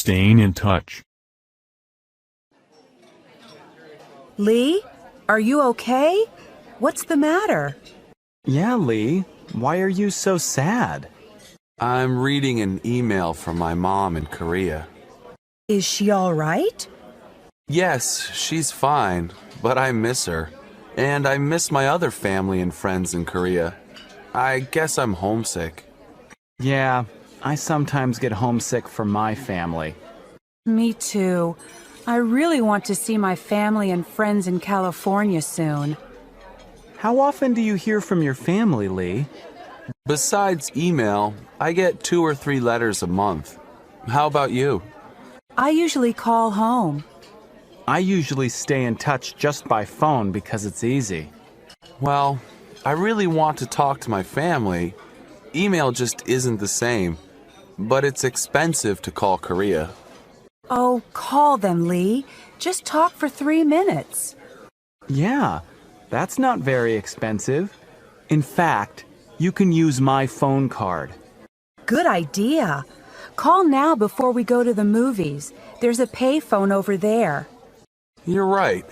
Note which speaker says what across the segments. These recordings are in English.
Speaker 1: Staying in touch.
Speaker 2: Lee, are you okay? What's the matter?
Speaker 3: Yeah, Lee. Why are you so sad?
Speaker 4: I'm reading an email from my mom in Korea.
Speaker 2: Is she all right?
Speaker 4: Yes, she's fine, but I miss her. And I miss my other family and friends in Korea. I guess I'm homesick.
Speaker 3: Yeah, I sometimes get homesick for my family.
Speaker 2: Me too. I really want to see my family and friends in California soon.
Speaker 3: How often do you hear from your family, Lee?
Speaker 4: Besides email, I get 2 or 3 letters a month. How about you?
Speaker 2: I usually call home.
Speaker 3: I usually stay in touch just by phone because it's easy.
Speaker 4: Well, I really want to talk to my family. Email just isn't the same, but it's expensive to call Korea.
Speaker 2: Oh, call them, Lee. Just talk for 3 minutes.
Speaker 3: Yeah, that's not very expensive. In fact, you can use my phone card.
Speaker 2: Good idea. Call now before we go to the movies. There's a payphone over there.
Speaker 4: You're right.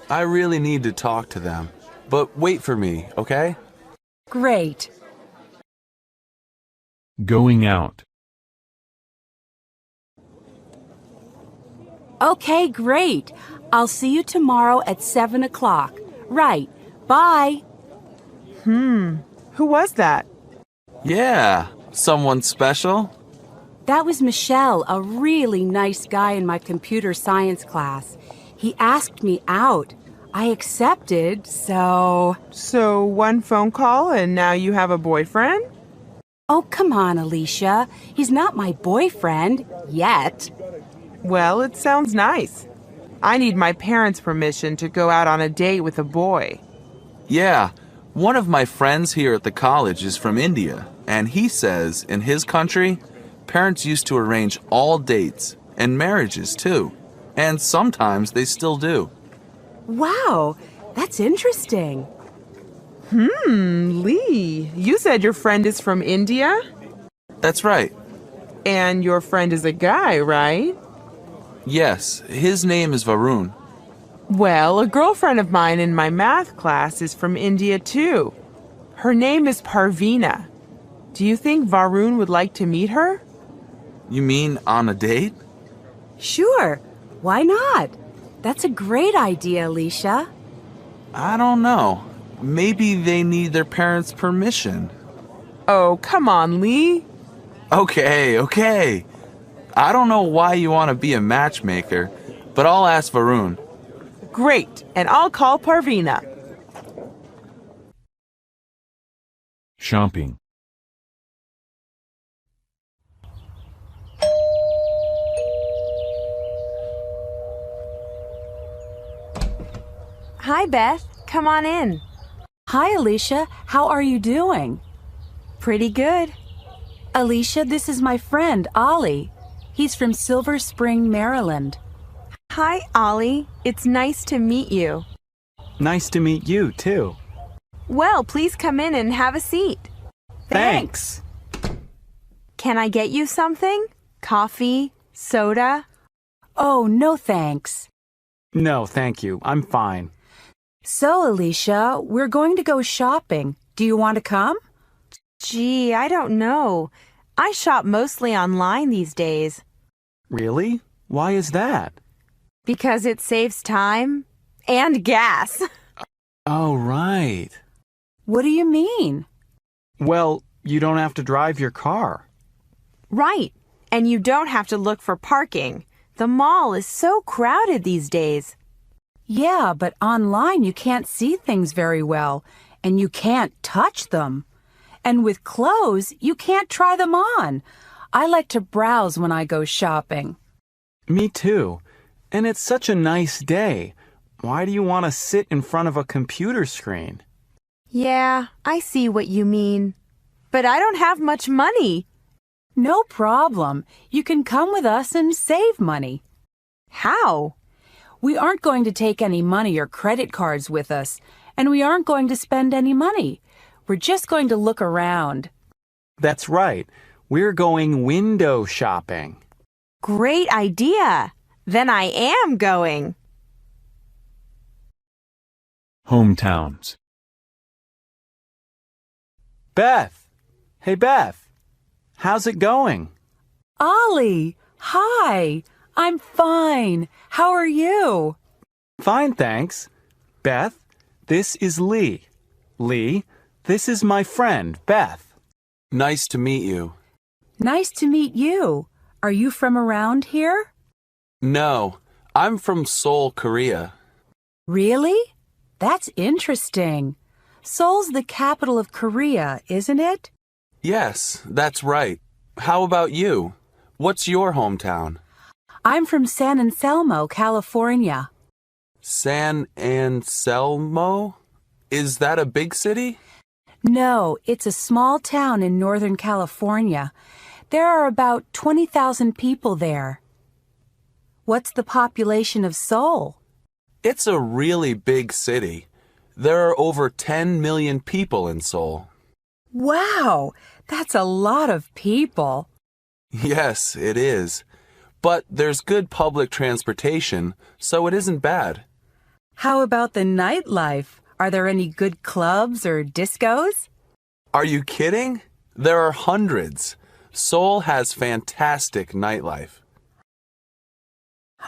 Speaker 4: I really need to talk to them. But wait for me, okay?
Speaker 2: Great.
Speaker 1: Going out.
Speaker 2: Okay, great. I'll see you tomorrow at 7 o'clock. Right. Bye.
Speaker 5: Who was that?
Speaker 4: Yeah, someone special?
Speaker 2: That was Michelle, a really nice guy in my computer science class. He asked me out. I accepted, so...
Speaker 5: So one phone call and now you have a boyfriend?
Speaker 2: Oh, come on, Alicia. He's not my boyfriend. Yet.
Speaker 5: Well, it sounds nice. I need my parents' permission to go out on a date with a boy.
Speaker 4: Yeah, one of my friends here at the college is from India, and he says in his country, parents used to arrange all dates, and marriages too. And sometimes they still do.
Speaker 2: Wow, that's interesting.
Speaker 5: Lee, you said your friend is from India?
Speaker 4: That's right.
Speaker 5: And your friend is a guy, right?
Speaker 4: Yes, his name is Varun.
Speaker 5: Well, a girlfriend of mine in my math class is from India too. Her name is Parveena. Do you think Varun would like to meet her?
Speaker 4: You mean on a date?
Speaker 2: Sure. Why not? That's a great idea, Alicia.
Speaker 4: I don't know. Maybe they need their parents' permission.
Speaker 5: Oh, come on, Lee.
Speaker 4: Okay. I don't know why you want to be a matchmaker, but I'll ask Varun.
Speaker 5: Great, and I'll call Parveena.
Speaker 1: Shopping.
Speaker 6: Hi, Beth. Come on in.
Speaker 2: Hi, Alicia. How are you doing?
Speaker 6: Pretty good.
Speaker 2: Alicia, this is my friend, Ollie. He's from Silver Spring, Maryland.
Speaker 6: Hi, Ollie. It's nice to meet you.
Speaker 3: Nice to meet you, too.
Speaker 6: Well, please come in and have a seat.
Speaker 3: Thanks.
Speaker 6: Can I get you something? Coffee? Soda?
Speaker 2: Oh, no thanks.
Speaker 3: No, thank you. I'm fine.
Speaker 2: So, Alicia, we're going to go shopping. Do you want to come?
Speaker 6: Gee, I don't know. I shop mostly online these days.
Speaker 3: Really? Why is that?
Speaker 6: Because it saves time and gas.
Speaker 3: Oh, right.
Speaker 2: What do you mean?
Speaker 3: Well, you don't have to drive your car.
Speaker 6: Right. And you don't have to look for parking. The mall is so crowded these days.
Speaker 2: Yeah, but online you can't see things very well, and you can't touch them. And with clothes, you can't try them on. I like to browse when I go shopping.
Speaker 3: Me too. And it's such a nice day. Why do you want to sit in front of a computer screen?
Speaker 6: Yeah, I see what you mean. But I don't have much money.
Speaker 2: No problem. You can come with us and save money.
Speaker 6: How?
Speaker 2: We aren't going to take any money or credit cards with us, and we aren't going to spend any money. We're just going to look around.
Speaker 3: That's right. We're going window shopping.
Speaker 6: Great idea. Then I am going.
Speaker 1: Hometowns.
Speaker 3: Beth! Hey, Beth! How's it going?
Speaker 2: Ollie, hi. I'm fine. How are you?
Speaker 3: Fine, thanks. Beth, this is Lee. Lee, this is my friend, Beth.
Speaker 4: Nice to meet you.
Speaker 2: Nice to meet you. Are you from around here?
Speaker 4: No, I'm from Seoul, Korea.
Speaker 2: Really? That's interesting. Seoul's the capital of Korea, isn't it?
Speaker 4: Yes, that's right. How about you? What's your hometown?
Speaker 2: I'm from San Anselmo, California.
Speaker 4: San Anselmo? Is that a big city?
Speaker 2: No, it's a small town in Northern California. There are about 20,000 people there. What's the population of Seoul?
Speaker 4: It's a really big city. There are over 10 million people in Seoul.
Speaker 2: Wow, that's a lot of people.
Speaker 4: Yes, it is. But there's good public transportation, so it isn't bad.
Speaker 2: How about the nightlife? Are there any good clubs or discos?
Speaker 4: Are you kidding? There are hundreds. Seoul has fantastic nightlife.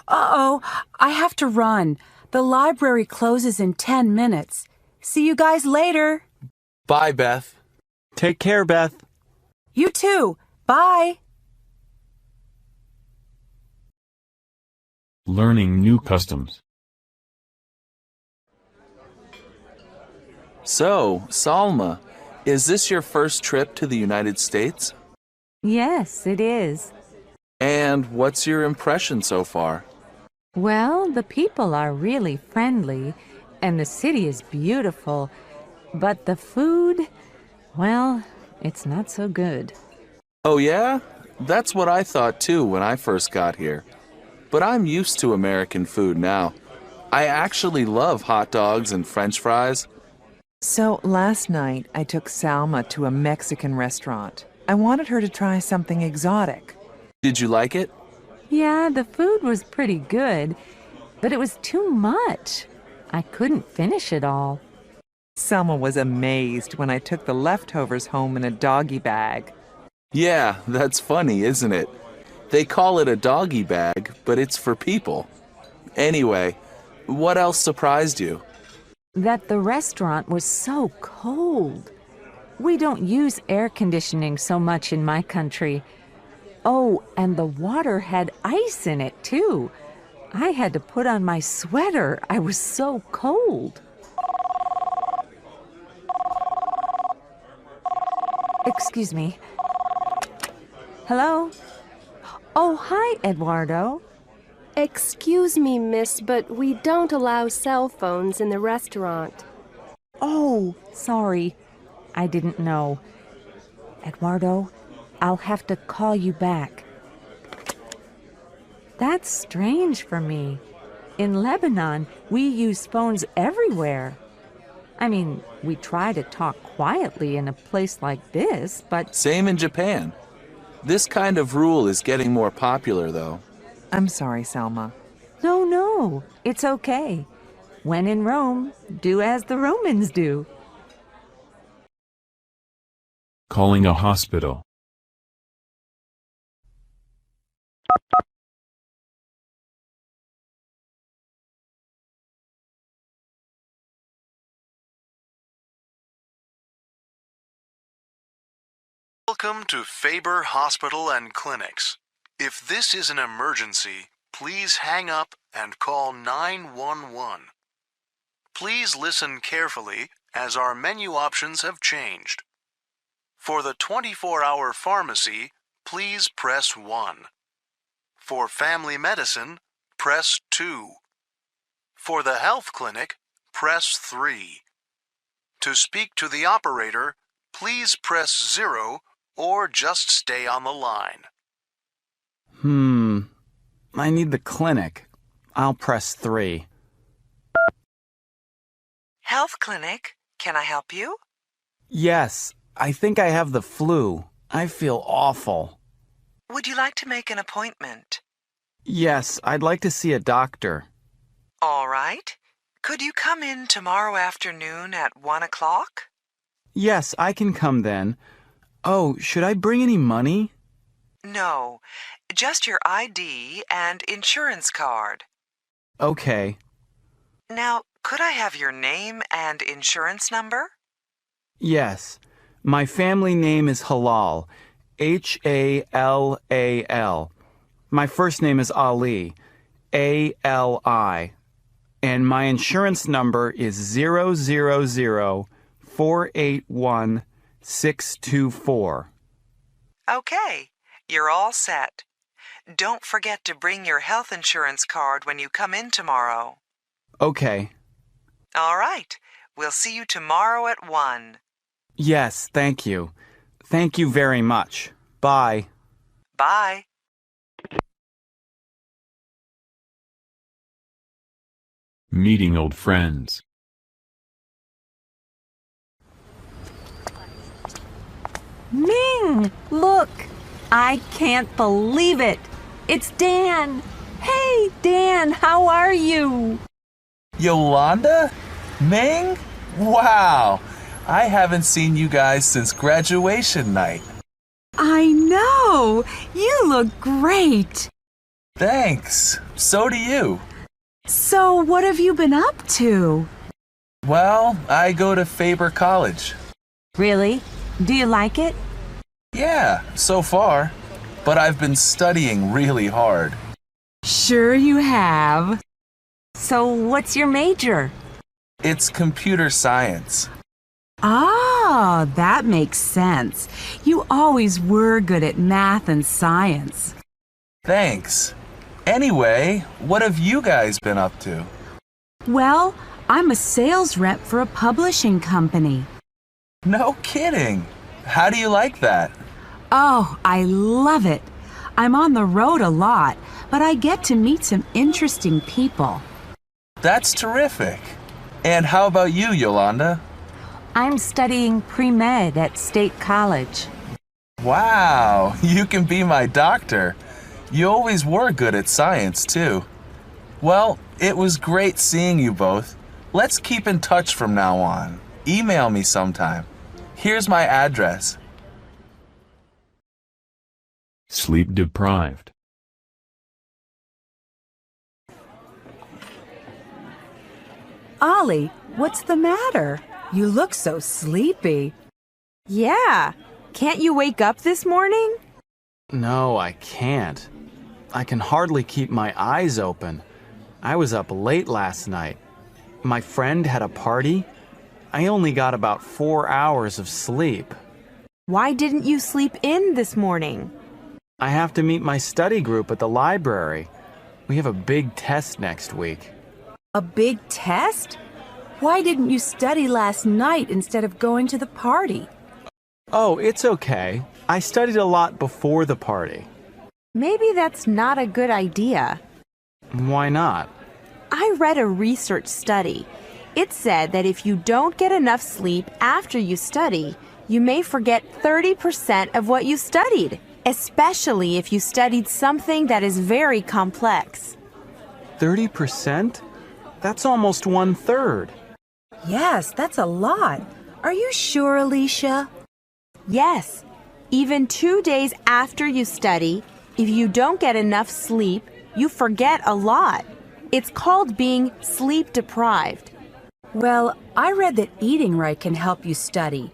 Speaker 2: Uh-oh, I have to run. The library closes in 10 minutes. See you guys later.
Speaker 4: Bye, Beth.
Speaker 3: Take care, Beth.
Speaker 2: You too. Bye.
Speaker 1: Learning new customs.
Speaker 4: So, Salma, is this your first trip to the United States?
Speaker 7: Yes, it is.
Speaker 4: And what's your impression so far?
Speaker 7: Well, the people are really friendly, and the city is beautiful. But the food, well, it's not so good.
Speaker 4: Oh, yeah? That's what I thought too when I first got here. But I'm used to American food now. I actually love hot dogs and French fries.
Speaker 5: So last night I took Salma to a Mexican restaurant. I wanted her to try something exotic.
Speaker 4: Did you like it?
Speaker 7: Yeah, the food was pretty good, but it was too much. I couldn't finish it all.
Speaker 5: Selma was amazed when I took the leftovers home in a doggy bag.
Speaker 4: Yeah, that's funny, isn't it? They call it a doggy bag, but it's for people. Anyway, what else surprised you?
Speaker 7: That the restaurant was so cold. We don't use air conditioning so much in my country. Oh, and the water had ice in it, too. I had to put on my sweater. I was so cold. Excuse me. Hello? Oh, hi, Eduardo.
Speaker 8: Excuse me, miss, but we don't allow cell phones in the restaurant.
Speaker 7: Oh, sorry. I didn't know. Eduardo, I'll have to call you back. That's strange for me. In Lebanon, we use phones everywhere. I mean, we try to talk quietly in a place like this, but...
Speaker 4: Same in Japan. This kind of rule is getting more popular, though.
Speaker 5: I'm sorry, Selma.
Speaker 7: No, it's okay. When in Rome, do as the Romans do.
Speaker 1: Calling a hospital.
Speaker 9: Welcome to Faber Hospital and Clinics. If this is an emergency, please hang up and call 911. Please listen carefully as our menu options have changed. For the 24-hour pharmacy, please press 1. For family medicine, press 2. For the health clinic, press 3. To speak to the operator, please press 0 or just stay on the line.
Speaker 3: I need the clinic. I'll press 3.
Speaker 10: Health clinic, can I help you?
Speaker 3: Yes, I think I have the flu. I feel awful.
Speaker 10: Would you like to make an appointment?
Speaker 3: Yes, I'd like to see a doctor.
Speaker 10: All right. Could you come in tomorrow afternoon at 1 o'clock?
Speaker 3: Yes, I can come then. Oh, should I bring any money?
Speaker 10: No, just your ID and insurance card.
Speaker 3: Okay.
Speaker 10: Now, could I have your name and insurance number?
Speaker 3: Yes. My family name is Halal. H-A-L-A-L. My first name is Ali. A-L-I. And my insurance number is 000-481-624.
Speaker 10: Okay, you're all set. Don't forget to bring your health insurance card when you come in tomorrow.
Speaker 3: Okay.
Speaker 10: All right, we'll see you tomorrow at 1.
Speaker 3: Yes, thank you. Thank you very much. Bye.
Speaker 10: Bye.
Speaker 1: Meeting old friends.
Speaker 7: Ming, look! I can't believe it! It's Dan! Hey, Dan, how are you?
Speaker 4: Yolanda? Ming? Wow! I haven't seen you guys since graduation night.
Speaker 2: I know! You look great!
Speaker 4: Thanks. So do you.
Speaker 2: So, what have you been up to?
Speaker 4: Well, I go to Faber College.
Speaker 7: Really? Do you like it?
Speaker 4: Yeah, so far. But I've been studying really hard.
Speaker 2: Sure you have.
Speaker 7: So, what's your major?
Speaker 4: It's computer science.
Speaker 2: Ah, that makes sense. You always were good at math and science.
Speaker 4: Thanks. Anyway, what have you guys been up to?
Speaker 2: Well, I'm a sales rep for a publishing company.
Speaker 4: No kidding. How do you like that?
Speaker 2: Oh, I love it. I'm on the road a lot, but I get to meet some interesting people.
Speaker 4: That's terrific. And how about you, Yolanda?
Speaker 7: I'm studying pre-med at State College.
Speaker 4: Wow, you can be my doctor. You always were good at science, too. Well, it was great seeing you both. Let's keep in touch from now on. Email me sometime. Here's my address.
Speaker 1: Sleep deprived.
Speaker 2: Ollie, what's the matter? You look so sleepy.
Speaker 6: Yeah. Can't you wake up this morning?
Speaker 3: No, I can't. I can hardly keep my eyes open. I was up late last night. My friend had a party. I only got about 4 hours of sleep.
Speaker 6: Why didn't you sleep in this morning?
Speaker 3: I have to meet my study group at the library. We have a big test next week.
Speaker 2: A big test? Why didn't you study last night instead of going to the party?
Speaker 3: Oh, it's okay. I studied a lot before the party.
Speaker 6: Maybe that's not a good idea.
Speaker 3: Why not?
Speaker 6: I read a research study. It said that if you don't get enough sleep after you study, you may forget 30% of what you studied, especially if you studied something that is very complex.
Speaker 3: 30%? That's almost 1/3.
Speaker 2: Yes, that's a lot. Are you sure, Alicia?
Speaker 6: Yes. Even 2 days after you study, if you don't get enough sleep, you forget a lot. It's called being sleep deprived.
Speaker 2: Well, I read that eating right can help you study.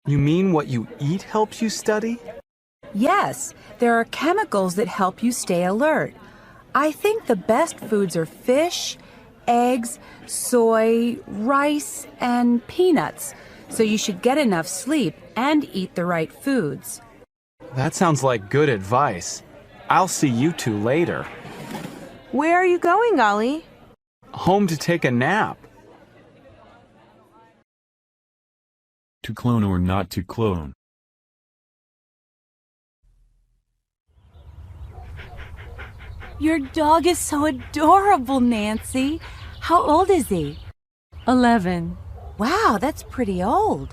Speaker 3: You mean what you eat helps you study?
Speaker 2: Yes, there are chemicals that help you stay alert. I think the best foods are fish, eggs, soy, rice, and peanuts. So you should get enough sleep and eat the right foods.
Speaker 3: That sounds like good advice. I'll see you two later.
Speaker 6: Where are you going, Ollie?
Speaker 3: Home to take a nap.
Speaker 1: To clone or not to clone.
Speaker 2: Your dog is so adorable, Nancy. How old is he?
Speaker 7: 11.
Speaker 2: Wow, that's pretty old.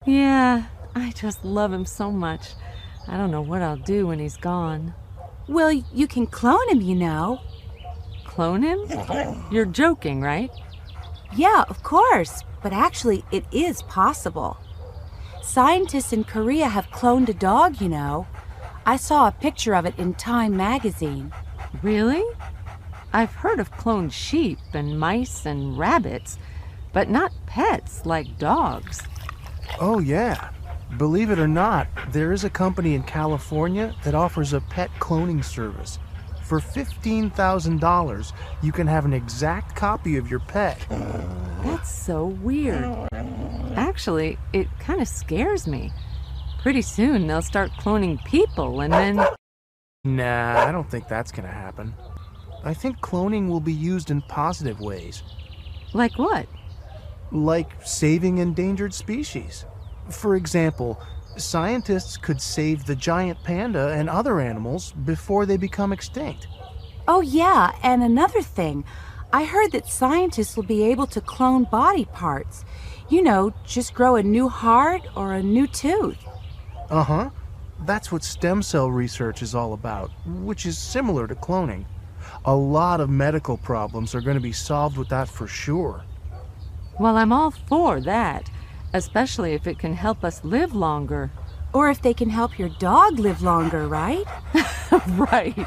Speaker 7: Yeah, I just love him so much. I don't know what I'll do when he's gone.
Speaker 2: Well, you can clone him, you know.
Speaker 7: Clone him? You're joking, right?
Speaker 2: Yeah, of course, but actually it is possible. Scientists in Korea have cloned a dog, you know. I saw a picture of it in Time magazine.
Speaker 7: Really? I've heard of cloned sheep and mice and rabbits, but not pets like dogs.
Speaker 11: Oh, yeah. Believe it or not, there is a company in California that offers a pet cloning service. For $15,000, you can have an exact copy of your pet.
Speaker 7: That's so weird. Actually, it kind of scares me. Pretty soon they'll start cloning people and then...
Speaker 11: Nah, I don't think that's gonna happen. I think cloning will be used in positive ways.
Speaker 7: Like what?
Speaker 11: Like saving endangered species. For example, scientists could save the giant panda and other animals before they become extinct.
Speaker 2: Oh yeah, and another thing. I heard that scientists will be able to clone body parts. You know, just grow a new heart or a new tooth.
Speaker 11: Uh-huh. That's what stem cell research is all about, which is similar to cloning. A lot of medical problems are going to be solved with that for sure.
Speaker 7: Well, I'm all for that, especially if it can help us live longer.
Speaker 2: Or if they can help your dog live longer, right?
Speaker 7: Right.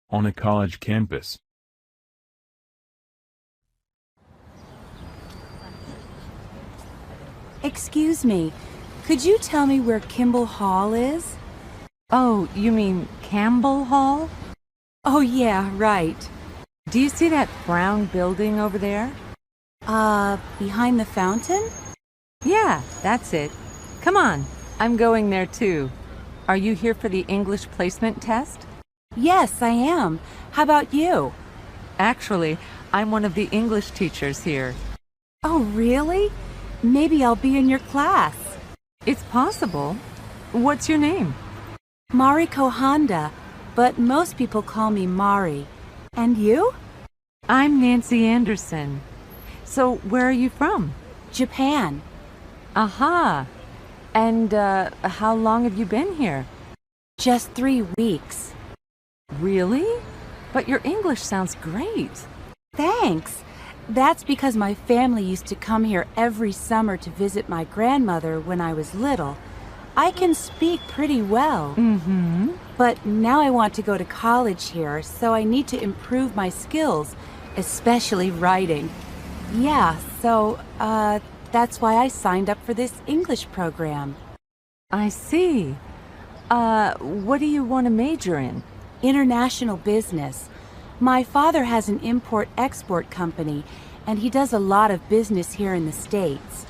Speaker 1: On a college campus.
Speaker 2: Excuse me, could you tell me where Kimball Hall is?
Speaker 7: Oh, you mean Campbell Hall?
Speaker 2: Oh yeah, right.
Speaker 7: Do you see that brown building over there?
Speaker 2: Behind the fountain?
Speaker 7: Yeah, that's it. Come on, I'm going there too. Are you here for the English placement test?
Speaker 2: Yes, I am. How about you?
Speaker 7: Actually, I'm one of the English teachers here.
Speaker 2: Oh, really? Maybe I'll be in your class.
Speaker 7: It's possible. What's your name?
Speaker 2: Mariko Honda, but most people call me Mari. And you?
Speaker 7: I'm Nancy Anderson. So, where are you from?
Speaker 2: Japan.
Speaker 7: Aha. And how long have you been here?
Speaker 2: Just 3 weeks.
Speaker 7: Really? But your English sounds great.
Speaker 2: Thanks. That's because my family used to come here every summer to visit my grandmother when I was little. I can speak pretty well.
Speaker 7: Mm-hmm.
Speaker 2: But now I want to go to college here, so I need to improve my skills, especially writing. Yeah, so, that's why I signed up for this English program.
Speaker 7: I see. What do you want to major in?
Speaker 2: International business. My father has an import-export company, and he does a lot of business here in the States.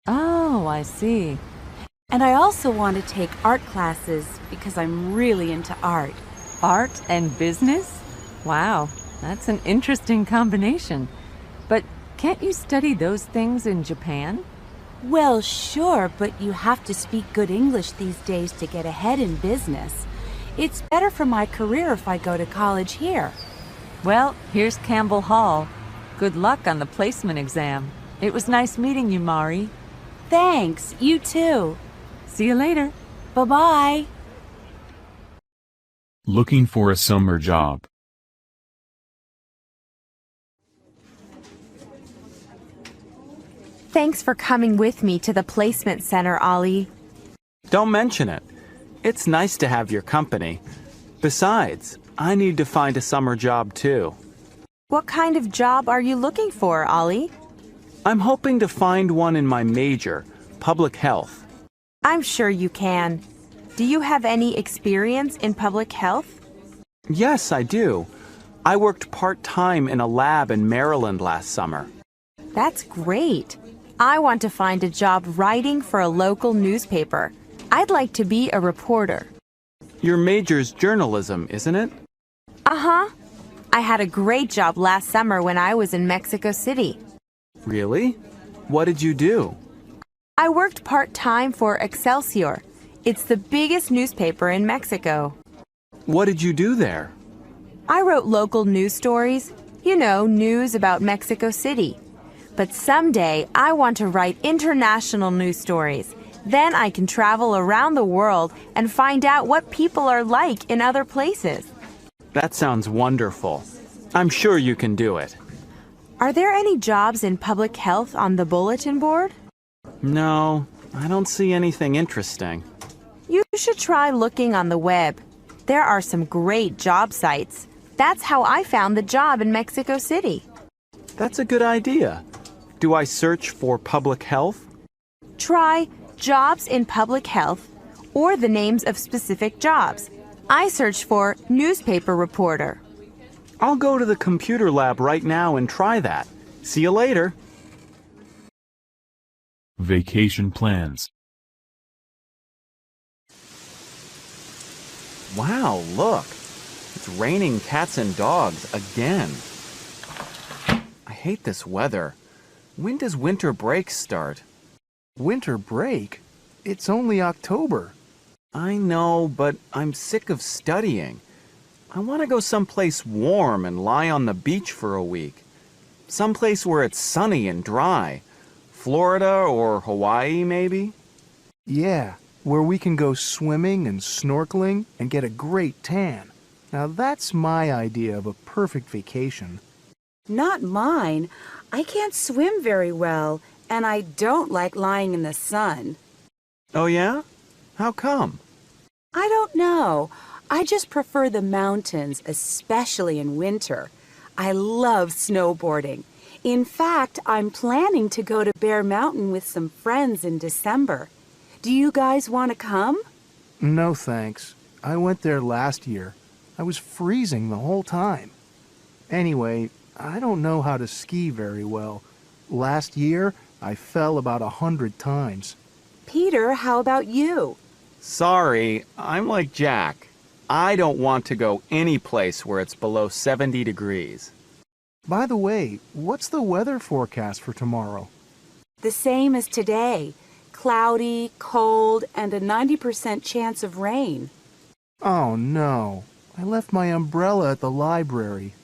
Speaker 7: Oh, I see.
Speaker 2: And I also want to take art classes because I'm really into art.
Speaker 7: Art and business? Wow, that's an interesting combination. But can't you study those things in Japan?
Speaker 2: Well, sure, but you have to speak good English these days to get ahead in business. It's better for my career if I go to college here.
Speaker 7: Well, here's Campbell Hall. Good luck on the placement exam. It was nice meeting you, Mari.
Speaker 2: Thanks, you too.
Speaker 7: See you later.
Speaker 2: Bye-bye.
Speaker 1: Looking for a summer job.
Speaker 6: Thanks for coming with me to the placement center, Ollie.
Speaker 3: Don't mention it. It's nice to have your company. Besides, I need to find a summer job too.
Speaker 6: What kind of job are you looking for, Ollie?
Speaker 3: I'm hoping to find one in my major, public health.
Speaker 6: I'm sure you can. Do you have any experience in public health?
Speaker 3: Yes, I do. I worked part-time in a lab in Maryland last summer.
Speaker 6: That's great. I want to find a job writing for a local newspaper. I'd like to be a reporter.
Speaker 3: Your major's journalism, isn't it?
Speaker 6: Uh-huh. I had a great job last summer when I was in Mexico City.
Speaker 3: Really? What did you do?
Speaker 6: I worked part-time for Excelsior. It's the biggest newspaper in Mexico.
Speaker 3: What did you do there?
Speaker 6: I wrote local news stories. You know, news about Mexico City. But someday I want to write international news stories. Then I can travel around the world and find out what people are like in other places.
Speaker 3: That sounds wonderful. I'm sure you can do it.
Speaker 6: Are there any jobs in public health on the bulletin board?
Speaker 3: No, I don't see anything interesting.
Speaker 6: You should try looking on the web. There are some great job sites. That's how I found the job in Mexico City.
Speaker 3: That's a good idea. Do I search for public health?
Speaker 6: Try jobs in public health or the names of specific jobs. I searched for newspaper reporter.
Speaker 3: I'll go to the computer lab right now and try that. See you later.
Speaker 1: Vacation plans.
Speaker 3: Wow, look. It's raining cats and dogs again. I hate this weather. When does winter break start?
Speaker 11: Winter break? It's only October.
Speaker 3: I know, but I'm sick of studying. I want to go someplace warm and lie on the beach for a week. Someplace where it's sunny and dry. Florida or Hawaii, maybe?
Speaker 11: Yeah, where we can go swimming and snorkeling and get a great tan. Now that's my idea of a perfect vacation.
Speaker 2: Not mine. I can't swim very well, and I don't like lying in the sun.
Speaker 3: Oh, yeah? How come?
Speaker 2: I don't know. I just prefer the mountains, especially in winter. I love snowboarding. In fact, I'm planning to go to Bear Mountain with some friends in December. Do you guys want to come?
Speaker 11: No thanks. I went there last year. I was freezing the whole time. Anyway, I don't know how to ski very well. Last year, I fell about 100 times.
Speaker 2: Peter, how about you?
Speaker 3: Sorry, I'm like Jack. I don't want to go any place where it's below 70 degrees.
Speaker 11: By the way, what's the weather forecast for tomorrow?
Speaker 2: The same as today. Cloudy, cold, and a 90% chance of rain.
Speaker 11: Oh no, I left my umbrella at the library.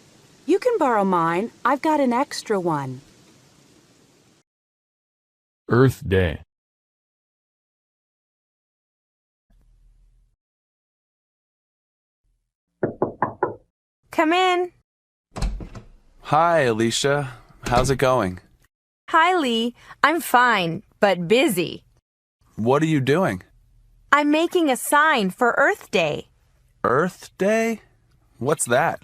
Speaker 2: You can borrow mine. I've got an extra one.
Speaker 1: Earth Day.
Speaker 6: Come in.
Speaker 4: Hi, Alicia. How's it going?
Speaker 6: Hi, Lee. I'm fine, but busy.
Speaker 4: What are you doing?
Speaker 6: I'm making a sign for Earth Day.
Speaker 4: Earth Day? What's that?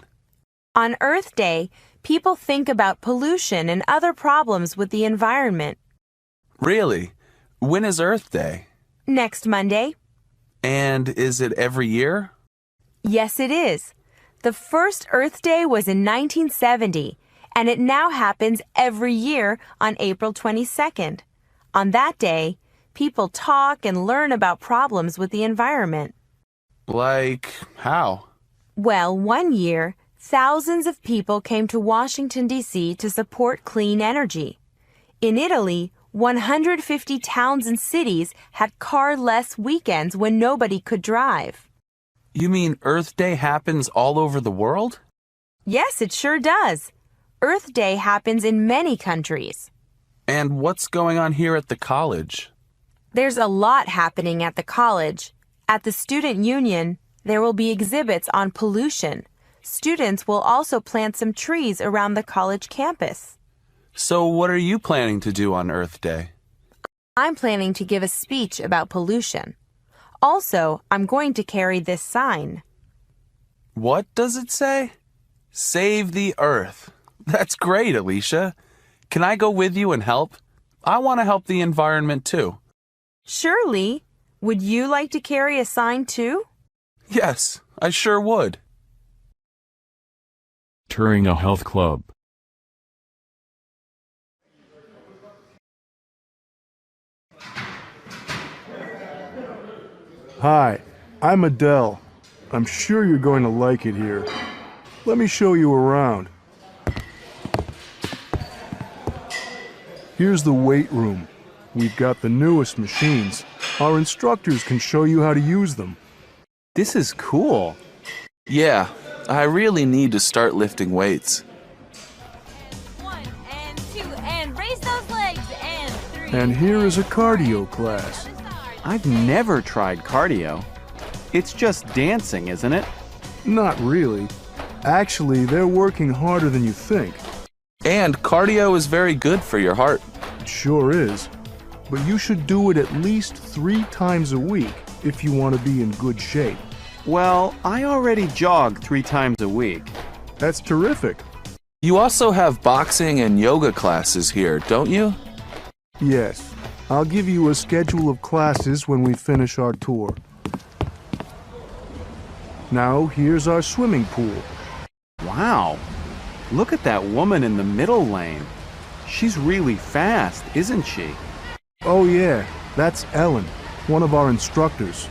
Speaker 6: On Earth Day, people think about pollution and other problems with the environment.
Speaker 4: Really? When is Earth Day?
Speaker 6: Next Monday.
Speaker 4: And is it every year?
Speaker 6: Yes, it is. The first Earth Day was in 1970, and it now happens every year on April 22nd. On that day, people talk and learn about problems with the environment.
Speaker 4: Like how?
Speaker 6: Well, one year, thousands of people came to Washington, D.C. to support clean energy. In Italy, 150 towns and cities had car-less weekends when nobody could drive.
Speaker 4: You mean Earth Day happens all over the world?
Speaker 6: Yes, it sure does. Earth Day happens in many countries.
Speaker 4: And what's going on here at the college?
Speaker 6: There's a lot happening at the college. At the student union, there will be exhibits on pollution. Students will also plant some trees around the college campus.
Speaker 4: So what are you planning to do on Earth Day?
Speaker 6: I'm planning to give a speech about pollution. Also, I'm going to carry this sign.
Speaker 4: What does it say? Save the Earth. That's great, Alicia. Can I go with you and help? I want to help the environment too.
Speaker 6: Surely. Would you like to carry a sign too?
Speaker 4: Yes, I sure would.
Speaker 1: Touring a health club.
Speaker 11: Hi, I'm Adele. I'm sure you're going to like it here. Let me show you around. Here's the weight room. We've got the newest machines. Our instructors can show you how to use them.
Speaker 3: This is cool.
Speaker 4: Yeah, I really need to start lifting weights.
Speaker 12: 1 and 2 and raise the
Speaker 11: And here is a cardio class.
Speaker 3: I've never tried cardio. It's just dancing, isn't it?
Speaker 11: Not really. Actually, they're working harder than you think.
Speaker 4: And cardio is very good for your heart.
Speaker 11: It sure is. But you should do it at least 3 times a week if you want to be in good shape.
Speaker 3: Well, I already jog 3 times a week.
Speaker 11: That's terrific.
Speaker 4: You also have boxing and yoga classes here, don't you?
Speaker 11: Yes. I'll give you a schedule of classes when we finish our tour. Now, here's our swimming pool.
Speaker 3: Wow. Look at that woman in the middle lane. She's really fast, isn't she?
Speaker 11: Oh yeah, that's Ellen, one of our instructors.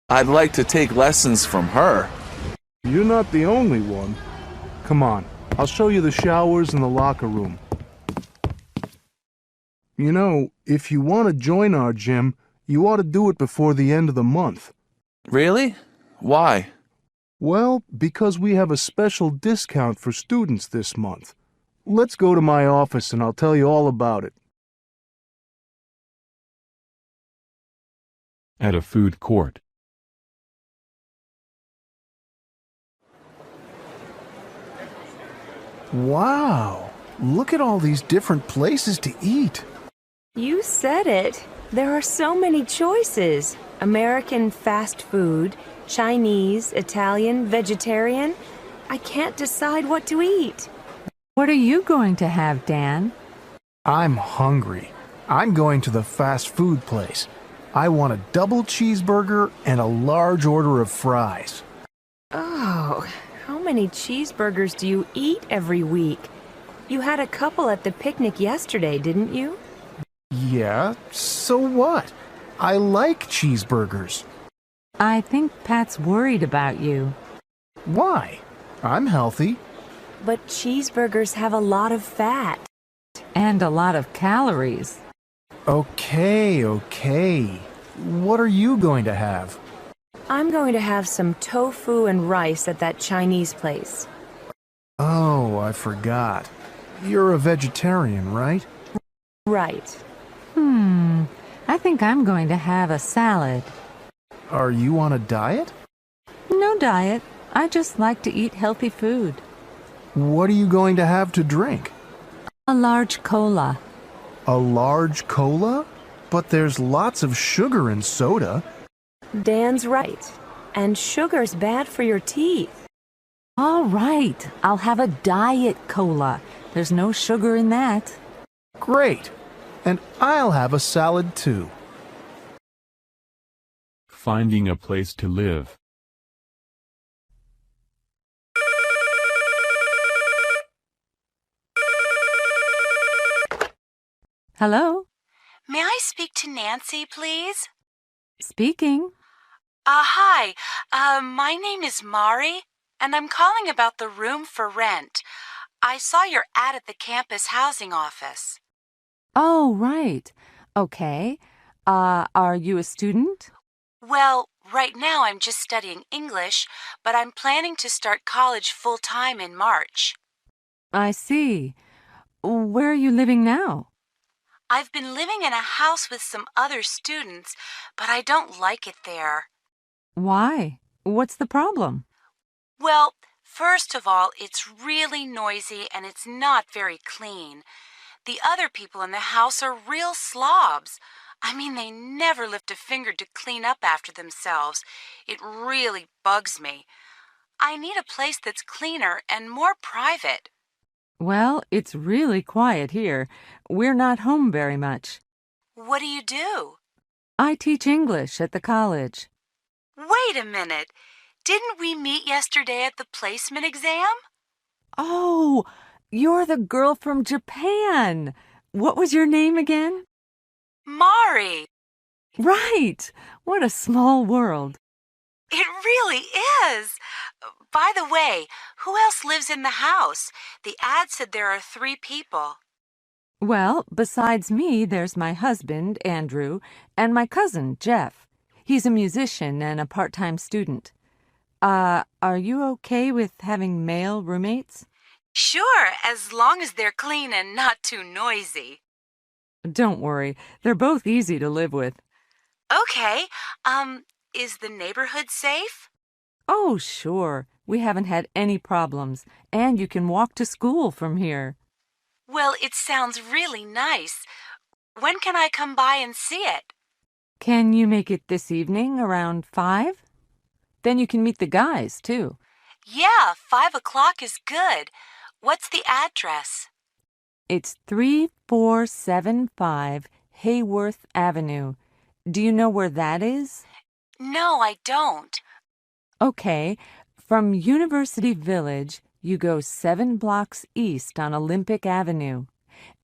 Speaker 4: I'd like to take lessons from her.
Speaker 11: You're not the only one. Come on, I'll show you the showers and the locker room. You know, if you want to join our gym, you ought to do it before the end of the month.
Speaker 4: Really? Why?
Speaker 11: Well, because we have a special discount for students this month. Let's go to my office and I'll tell you all about it.
Speaker 1: At a food court.
Speaker 11: Wow! Look at all these different places to eat.
Speaker 6: You said it. There are so many choices. American fast food, Chinese, Italian, vegetarian. I can't decide what to eat.
Speaker 7: What are you going to have, Dan?
Speaker 11: I'm hungry. I'm going to the fast food place. I want a double cheeseburger and a large order of fries.
Speaker 6: Oh, how many cheeseburgers do you eat every week? You had a couple at the picnic yesterday, didn't you?
Speaker 11: Yeah, so what? I like cheeseburgers.
Speaker 7: I think Pat's worried about you.
Speaker 11: Why? I'm healthy.
Speaker 6: But cheeseburgers have a lot of fat.
Speaker 7: And a lot of calories.
Speaker 11: Okay. What are you going to have?
Speaker 6: I'm going to have some tofu and rice at that Chinese place.
Speaker 11: Oh, I forgot. You're a vegetarian, right?
Speaker 6: Right.
Speaker 7: I think I'm going to have a salad.
Speaker 11: Are you on a diet?
Speaker 7: No diet. I just like to eat healthy food.
Speaker 11: What are you going to have to drink?
Speaker 7: A large cola.
Speaker 11: A large cola? But there's lots of sugar in soda.
Speaker 6: Dan's right. And sugar's bad for your teeth.
Speaker 7: All right. I'll have a diet cola. There's no sugar in that.
Speaker 11: Great. And I'll have a salad too.
Speaker 1: Finding a place to live.
Speaker 7: Hello?
Speaker 2: May I speak to Nancy, please?
Speaker 7: Speaking.
Speaker 2: Hi. My name is Mari, and I'm calling about the room for rent. I saw your ad at the campus housing office.
Speaker 7: Oh, right. Okay. Are you a student?
Speaker 2: Well, right now I'm just studying English, but I'm planning to start college full-time in March.
Speaker 7: I see. Where are you living now?
Speaker 2: I've been living in a house with some other students, but I don't like it there.
Speaker 7: Why? What's the problem?
Speaker 2: Well, first of all, it's really noisy and it's not very clean. The other people in the house are real slobs. I mean, they never lift a finger to clean up after themselves. It really bugs me. I need a place that's cleaner and more private.
Speaker 7: Well, it's really quiet here. We're not home very much.
Speaker 2: What do you do?
Speaker 7: I teach English at the college.
Speaker 2: Wait a minute. Didn't we meet yesterday at the placement exam?
Speaker 7: Oh, you're the girl from Japan. What was your name again?
Speaker 2: Mari.
Speaker 7: Right. What a small world.
Speaker 2: It really is. By the way, who else lives in the house? The ad said there are 3 people.
Speaker 7: Well, besides me, there's my husband, Andrew, and my cousin, Jeff. He's a musician and a part-time student. Are you okay with having male roommates?
Speaker 2: Sure, as long as they're clean and not too noisy.
Speaker 7: Don't worry, they're both easy to live with.
Speaker 2: Okay, is the neighborhood safe?
Speaker 7: Oh, sure. We haven't had any problems, and you can walk to school from here.
Speaker 2: Well, it sounds really nice. When can I come by and see it?
Speaker 7: Can you make it this evening around 5? Then you can meet the guys, too.
Speaker 2: Yeah, 5 o'clock is good. What's the address?
Speaker 7: It's 3475 Hayworth Avenue. Do you know where that is?
Speaker 2: No, I don't.
Speaker 7: Okay, from University Village, you go 7 blocks east on Olympic Avenue.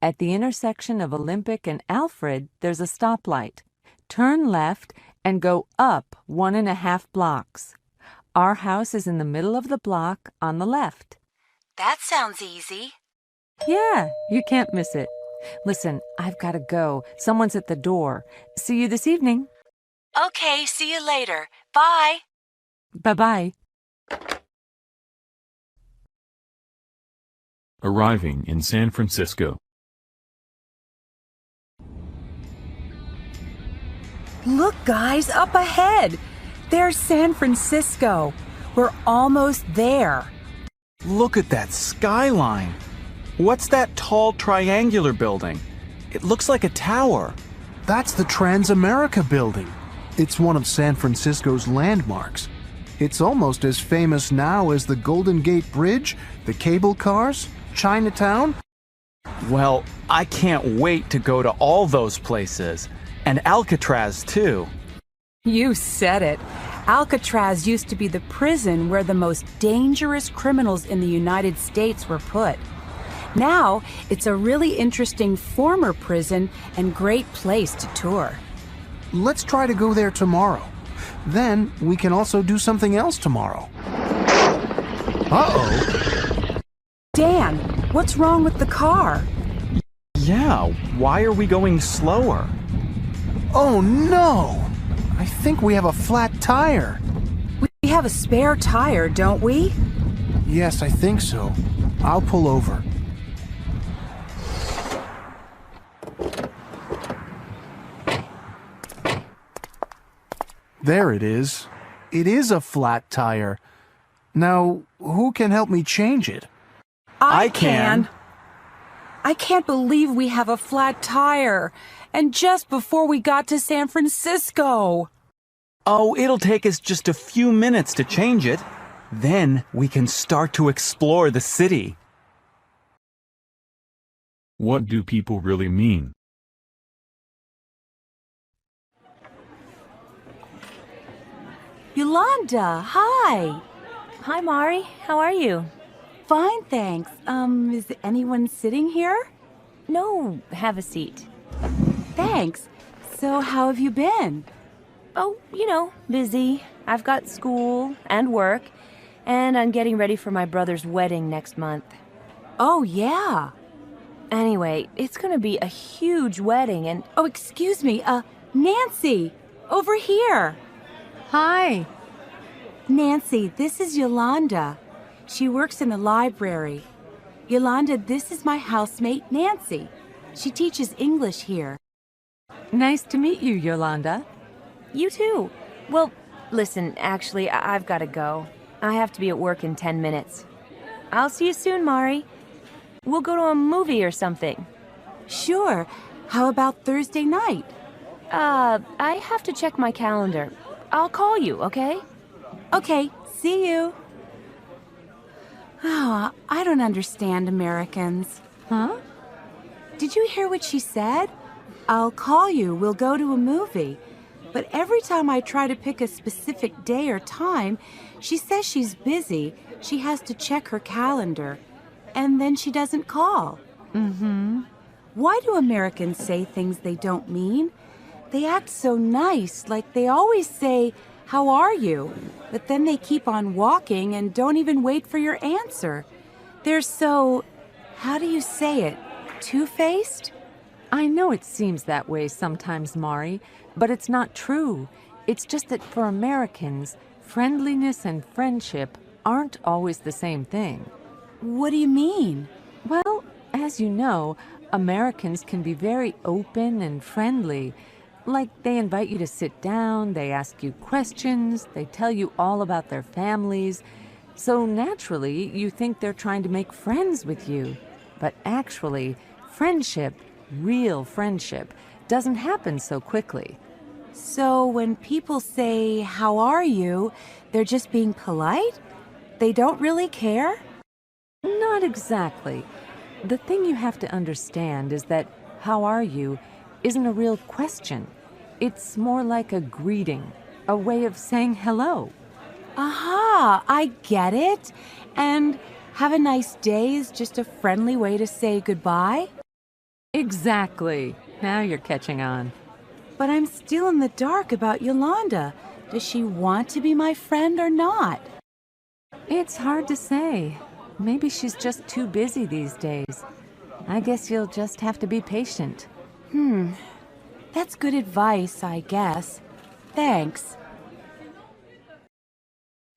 Speaker 7: At the intersection of Olympic and Alfred, there's a stoplight. Turn left and go up 1.5 blocks. Our house is in the middle of the block on the left.
Speaker 2: That sounds easy.
Speaker 7: Yeah, you can't miss it. Listen, I've got to go. Someone's at the door. See you this evening.
Speaker 2: Okay, see you later. Bye.
Speaker 7: Bye-bye.
Speaker 1: Arriving in San Francisco.
Speaker 2: Look, guys, up ahead. There's San Francisco. We're almost there.
Speaker 3: Look at that skyline. What's that tall triangular building? It looks like a tower.
Speaker 11: That's the Transamerica Building. It's one of San Francisco's landmarks. It's almost as famous now as the Golden Gate Bridge, the cable cars, Chinatown.
Speaker 3: Well, I can't wait to go to all those places. And Alcatraz, too.
Speaker 2: You said it. Alcatraz used to be the prison where the most dangerous criminals in the United States were put. Now, it's a really interesting former prison and great place to tour.
Speaker 11: Let's try to go there tomorrow. Then we can also do something else tomorrow. Uh-oh.
Speaker 2: Dan, what's wrong with the car?
Speaker 3: Yeah, why are we going slower?
Speaker 11: Oh no! I think we have a flat tire.
Speaker 2: We have a spare tire, don't we?
Speaker 11: Yes, I think so. I'll pull over. There it is. It is a flat tire. Now, who can help me change it?
Speaker 2: I can. I can't believe we have a flat tire. And just before we got to San Francisco.
Speaker 3: Oh, it'll take us just a few minutes to change it. Then we can start to explore the city.
Speaker 1: What do people really mean?
Speaker 2: Yolanda, hi.
Speaker 12: Hi, Mari. How are you?
Speaker 2: Fine, thanks. Is anyone sitting here?
Speaker 12: No, have a seat.
Speaker 2: Thanks. So how have you been?
Speaker 12: Oh, busy. I've got school and work, and I'm getting ready for my brother's wedding next month.
Speaker 2: Oh, yeah.
Speaker 12: Anyway, it's gonna be a huge wedding and...
Speaker 2: Oh, excuse me, Nancy, over here.
Speaker 7: Hi.
Speaker 2: Nancy, this is Yolanda. She works in the library. Yolanda, this is my housemate, Nancy. She teaches English here.
Speaker 7: Nice to meet you, Yolanda.
Speaker 12: You too. Well, listen, actually, I've got to go. I have to be at work in 10 minutes. I'll see you soon, Mari. We'll go to a movie or something.
Speaker 2: Sure. How about Thursday night?
Speaker 12: I have to check my calendar. I'll call you, okay?
Speaker 2: Okay, see you. Oh, I don't understand Americans.
Speaker 7: Huh?
Speaker 2: Did you hear what she said? I'll call you, we'll go to a movie. But every time I try to pick a specific day or time, she says she's busy, she has to check her calendar, and then she doesn't call.
Speaker 7: Mm-hmm.
Speaker 2: Why do Americans say things they don't mean? They act so nice, like they always say, "How are you?" But then they keep on walking and don't even wait for your answer. They're so, how do you say it, two-faced?
Speaker 7: I know it seems that way sometimes, Mari, but it's not true. It's just that for Americans, friendliness and friendship aren't always the same thing.
Speaker 2: What do you mean?
Speaker 7: Well, as you know, Americans can be very open and friendly. Like, they invite you to sit down, they ask you questions, they tell you all about their families. So naturally, you think they're trying to make friends with you. But actually, friendship, real friendship, doesn't happen so quickly.
Speaker 2: So when people say, "How are you?" they're just being polite? They don't really care?
Speaker 7: Not exactly. The thing you have to understand is that "how are you" isn't a real question. It's more like a greeting, a way of saying hello.
Speaker 2: Aha, I get it. And "have a nice day" is just a friendly way to say goodbye?
Speaker 7: Exactly. Now you're catching on.
Speaker 2: But I'm still in the dark about Yolanda. Does she want to be my friend or not?
Speaker 7: It's hard to say. Maybe she's just too busy these days. I guess you'll just have to be patient.
Speaker 2: That's good advice, I guess. Thanks.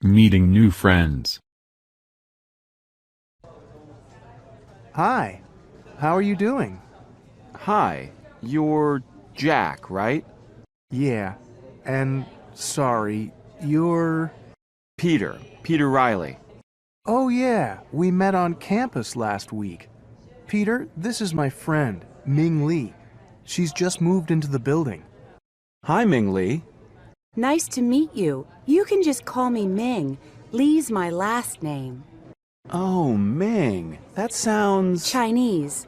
Speaker 1: Meeting new friends.
Speaker 11: Hi. How are you doing?
Speaker 3: Hi, you're Jack, right?
Speaker 11: Yeah. And sorry, you're...
Speaker 3: Peter Riley.
Speaker 11: Oh yeah, we met on campus last week. Peter, this is my friend, Ming Lee. She's just moved into the building.
Speaker 3: Hi, Ming Lee.
Speaker 2: Nice to meet you. You can just call me Ming. Lee's my last name.
Speaker 3: Oh, Ming. That sounds...
Speaker 2: Chinese.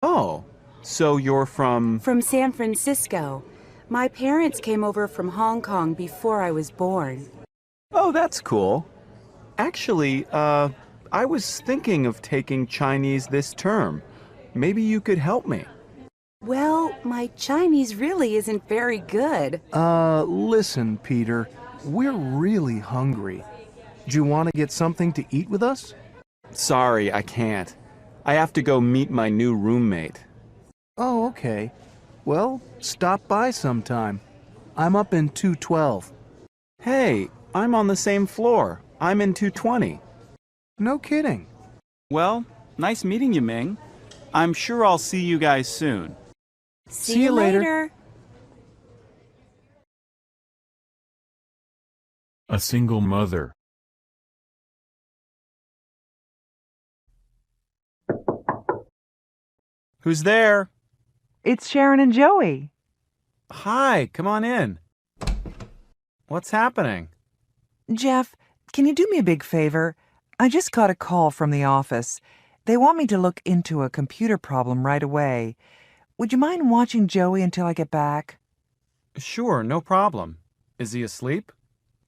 Speaker 3: Oh, so you're from...
Speaker 2: From San Francisco. My parents came over from Hong Kong before I was born.
Speaker 3: Oh, that's cool. Actually, I was thinking of taking Chinese this term. Maybe you could help me.
Speaker 2: Well, my Chinese really isn't very good.
Speaker 11: Listen, Peter. We're really hungry. Do you want to get something to eat with us?
Speaker 3: Sorry, I can't. I have to go meet my new roommate.
Speaker 11: Oh, okay. Well, stop by sometime. I'm up in 212.
Speaker 3: Hey, I'm on the same floor. I'm in 220.
Speaker 11: No kidding.
Speaker 13: Well, nice meeting you, Ming. I'm sure I'll see you guys soon.
Speaker 2: See you later.
Speaker 1: A single mother.
Speaker 13: Who's there?
Speaker 10: It's Sharon and Joey.
Speaker 3: Hi, come on in. What's happening?
Speaker 10: Jeff, can you do me a big favor? I just got a call from the office. They want me to look into a computer problem right away. Would you mind watching Joey until I get back?
Speaker 3: Sure, no problem. Is he asleep?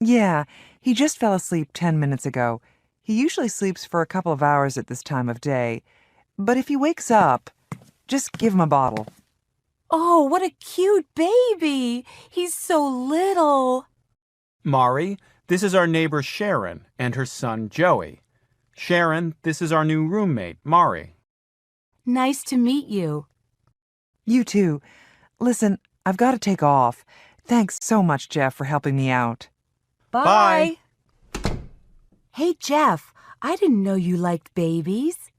Speaker 10: Yeah, he just fell asleep 10 minutes ago. He usually sleeps for a couple of hours at this time of day. But if he wakes up, just give him a bottle.
Speaker 2: Oh, what a cute baby. He's so little.
Speaker 3: Mari, this is our neighbor Sharon and her son Joey. Sharon, this is our new roommate, Mari.
Speaker 2: Nice to meet you.
Speaker 10: You too. Listen, I've got to take off. Thanks so much, Jeff, for helping me out.
Speaker 2: Bye. Hey, Jeff, I didn't know you liked babies.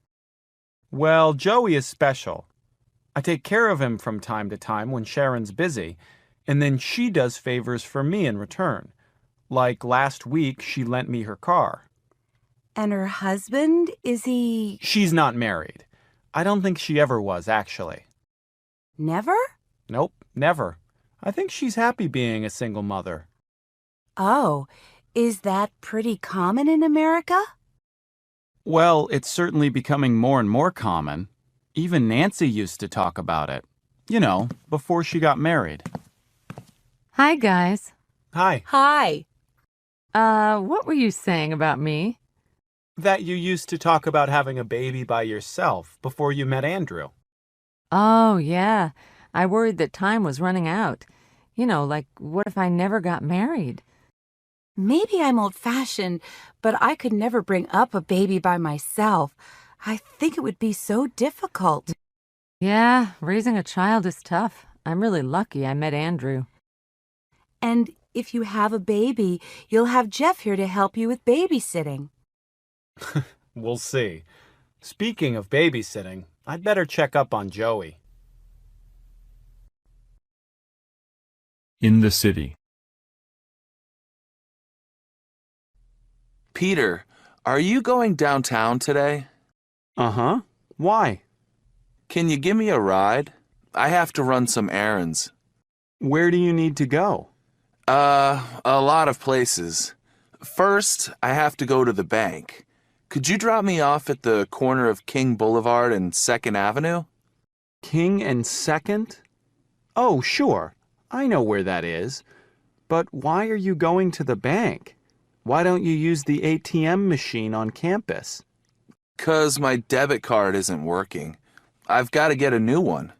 Speaker 3: Well, Joey is special. I take care of him from time to time when Sharon's busy, and then she does favors for me in return. Like last week, she lent me her car.
Speaker 2: And her husband, is he...
Speaker 3: She's not married. I don't think she ever was, actually.
Speaker 2: Never?
Speaker 3: Nope, never. I think she's happy being a single mother.
Speaker 2: Oh, is that pretty common in America?
Speaker 3: Well, it's certainly becoming more and more common. Even Nancy used to talk about it. You know, before she got married.
Speaker 7: Hi, guys.
Speaker 3: Hi.
Speaker 2: Hi.
Speaker 7: What were you saying about me?
Speaker 3: That you used to talk about having a baby by yourself before you met Andrew.
Speaker 7: Oh, yeah. I worried that time was running out. You know, like, what if I never got married?
Speaker 2: Maybe I'm old-fashioned, but I could never bring up a baby by myself. I think it would be so difficult.
Speaker 7: Yeah, raising a child is tough. I'm really lucky I met Andrew.
Speaker 2: And if you have a baby, you'll have Jeff here to help you with babysitting.
Speaker 3: We'll see. Speaking of babysitting,
Speaker 13: I'd better check up on Joey.
Speaker 1: In the city.
Speaker 4: Peter, are you going downtown today?
Speaker 3: Uh-huh. Why?
Speaker 4: Can you give me a ride? I have to run some errands.
Speaker 3: Where do you need to go?
Speaker 4: A lot of places. First, I have to go to the bank. Could you drop me off at the corner of King Boulevard and 2nd Avenue?
Speaker 3: King and 2nd? Oh, sure. I know where that is. But why are you going to the bank? Why don't you use the ATM machine on campus?
Speaker 4: 'Cause my debit card isn't working. I've got to get a new one.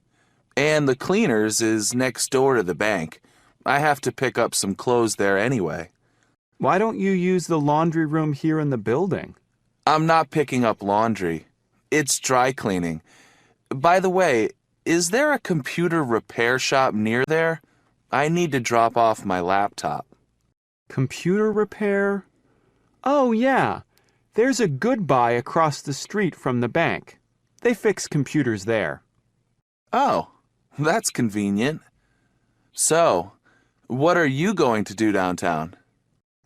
Speaker 4: And the cleaners is next door to the bank. I have to pick up some clothes there anyway.
Speaker 3: Why don't you use the laundry room here in the building?
Speaker 4: I'm not picking up laundry. It's dry cleaning. By the way, is there a computer repair shop near there? I need to drop off my laptop.
Speaker 3: Computer repair? Oh, yeah. There's a Goodbye across the street from the bank. They fix computers there.
Speaker 4: Oh, that's convenient. So, what are you going to do downtown?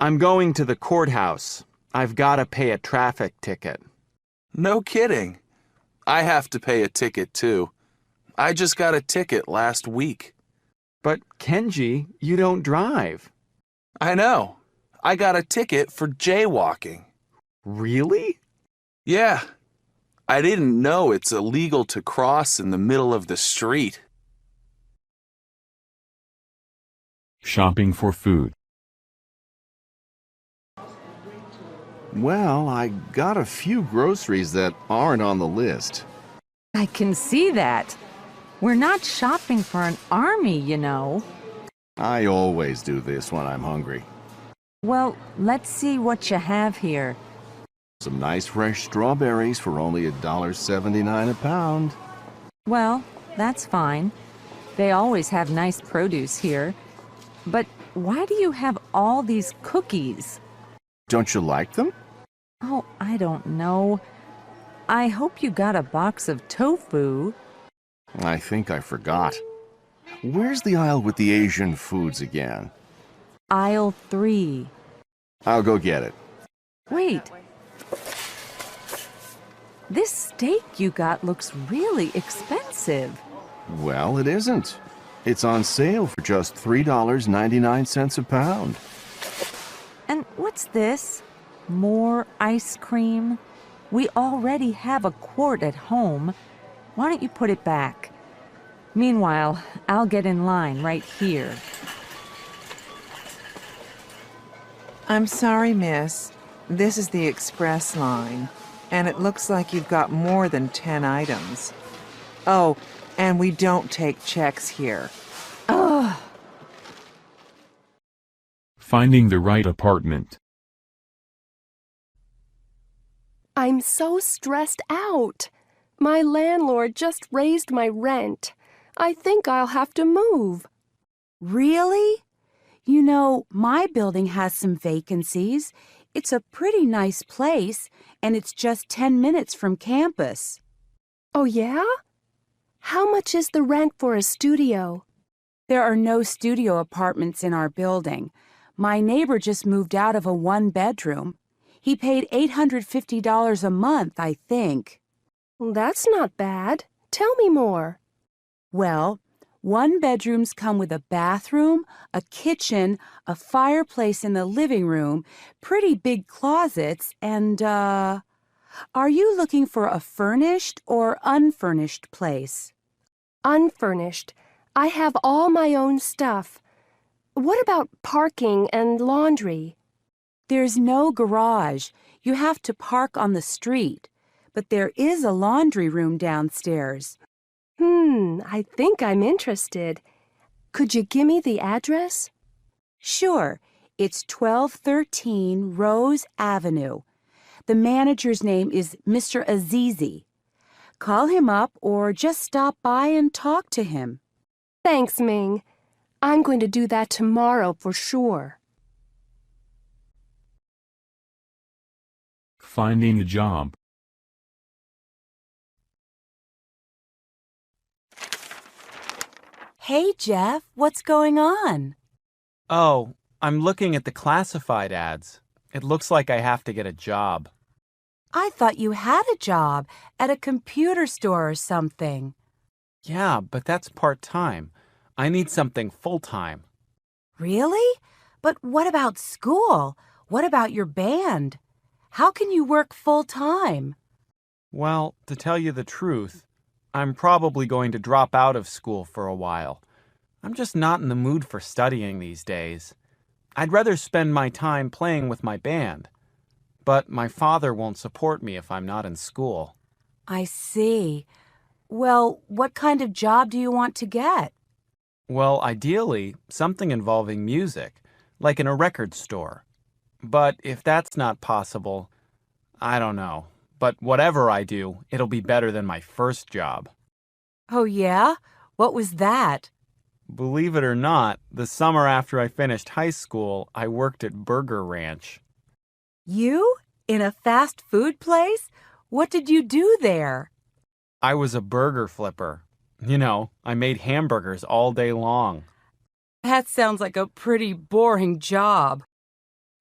Speaker 3: I'm going to the courthouse. I've got to pay a traffic ticket.
Speaker 4: No kidding. I have to pay a ticket too. I just got a ticket last week.
Speaker 3: But Kenji, you don't drive.
Speaker 4: I know. I got a ticket for jaywalking.
Speaker 3: Really?
Speaker 4: Yeah. I didn't know it's illegal to cross in the middle of the street.
Speaker 1: Shopping for food.
Speaker 14: Well, I got a few groceries that aren't on the list.
Speaker 7: I can see that. We're not shopping for an army, you know.
Speaker 14: I always do this when I'm hungry.
Speaker 7: Well, let's see what you have here.
Speaker 14: Some nice fresh strawberries for only $1.79 a pound.
Speaker 7: Well, that's fine. They always have nice produce here. But why do you have all these cookies?
Speaker 14: Don't you like them?
Speaker 7: Oh, I don't know. I hope you got a box of tofu.
Speaker 14: I think I forgot. Where's the aisle with the Asian foods again?
Speaker 7: Aisle 3.
Speaker 14: I'll go get it.
Speaker 7: Wait. This steak you got looks really expensive.
Speaker 14: Well, it isn't. It's on sale for just $3.99 a pound.
Speaker 7: And what's this? More ice cream? We already have a quart at home. Why don't you put it back? Meanwhile, I'll get in line right here.
Speaker 10: I'm sorry, miss. This is the express line, and it looks like you've got more than 10 items. Oh, and we don't take checks here.
Speaker 7: Ugh.
Speaker 1: Finding the right apartment.
Speaker 8: I'm so stressed out. My landlord just raised my rent. I think I'll have to move.
Speaker 2: Really? You know, my building has some vacancies. It's a pretty nice place, and it's just 10 minutes from campus.
Speaker 8: Oh, yeah? How much is the rent for a studio?
Speaker 2: There are no studio apartments in our building. My neighbor just moved out of a one-bedroom. He paid $850 a month, I think.
Speaker 8: That's not bad. Tell me more.
Speaker 2: Well, one-bedrooms come with a bathroom, a kitchen, a fireplace in the living room, pretty big closets, and, are you looking for a furnished or unfurnished place?
Speaker 8: Unfurnished. I have all my own stuff. What about parking and laundry?
Speaker 2: There's no garage. You have to park on the street. But there is a laundry room downstairs.
Speaker 8: I think I'm interested. Could you give me the address?
Speaker 2: Sure. It's 1213 Rose Avenue. The manager's name is Mr. Azizi. Call him up or just stop by and talk to him.
Speaker 8: Thanks, Ming. I'm going to do that tomorrow for sure.
Speaker 1: Finding a job.
Speaker 2: Hey, Jeff, what's going on?
Speaker 3: Oh, I'm looking at the classified ads. It looks like I have to get a job.
Speaker 2: I thought you had a job at a computer store or something.
Speaker 3: Yeah, but that's part-time. I need something full-time.
Speaker 2: Really? But what about school? What about your band? How can you work full-time?
Speaker 3: Well, to tell you the truth, I'm probably going to drop out of school for a while. I'm just not in the mood for studying these days. I'd rather spend my time playing with my band. But my father won't support me if I'm not in school.
Speaker 2: I see. Well, what kind of job do you want to get?
Speaker 3: Well, ideally, something involving music, like in a record store. But if that's not possible, I don't know. But whatever I do, it'll be better than my first job.
Speaker 2: Oh, yeah? What was that?
Speaker 3: Believe it or not, the summer after I finished high school, I worked at Burger Ranch.
Speaker 2: You? In a fast food place? What did you do there?
Speaker 3: I was a burger flipper. You know, I made hamburgers all day long.
Speaker 2: That sounds like a pretty boring job.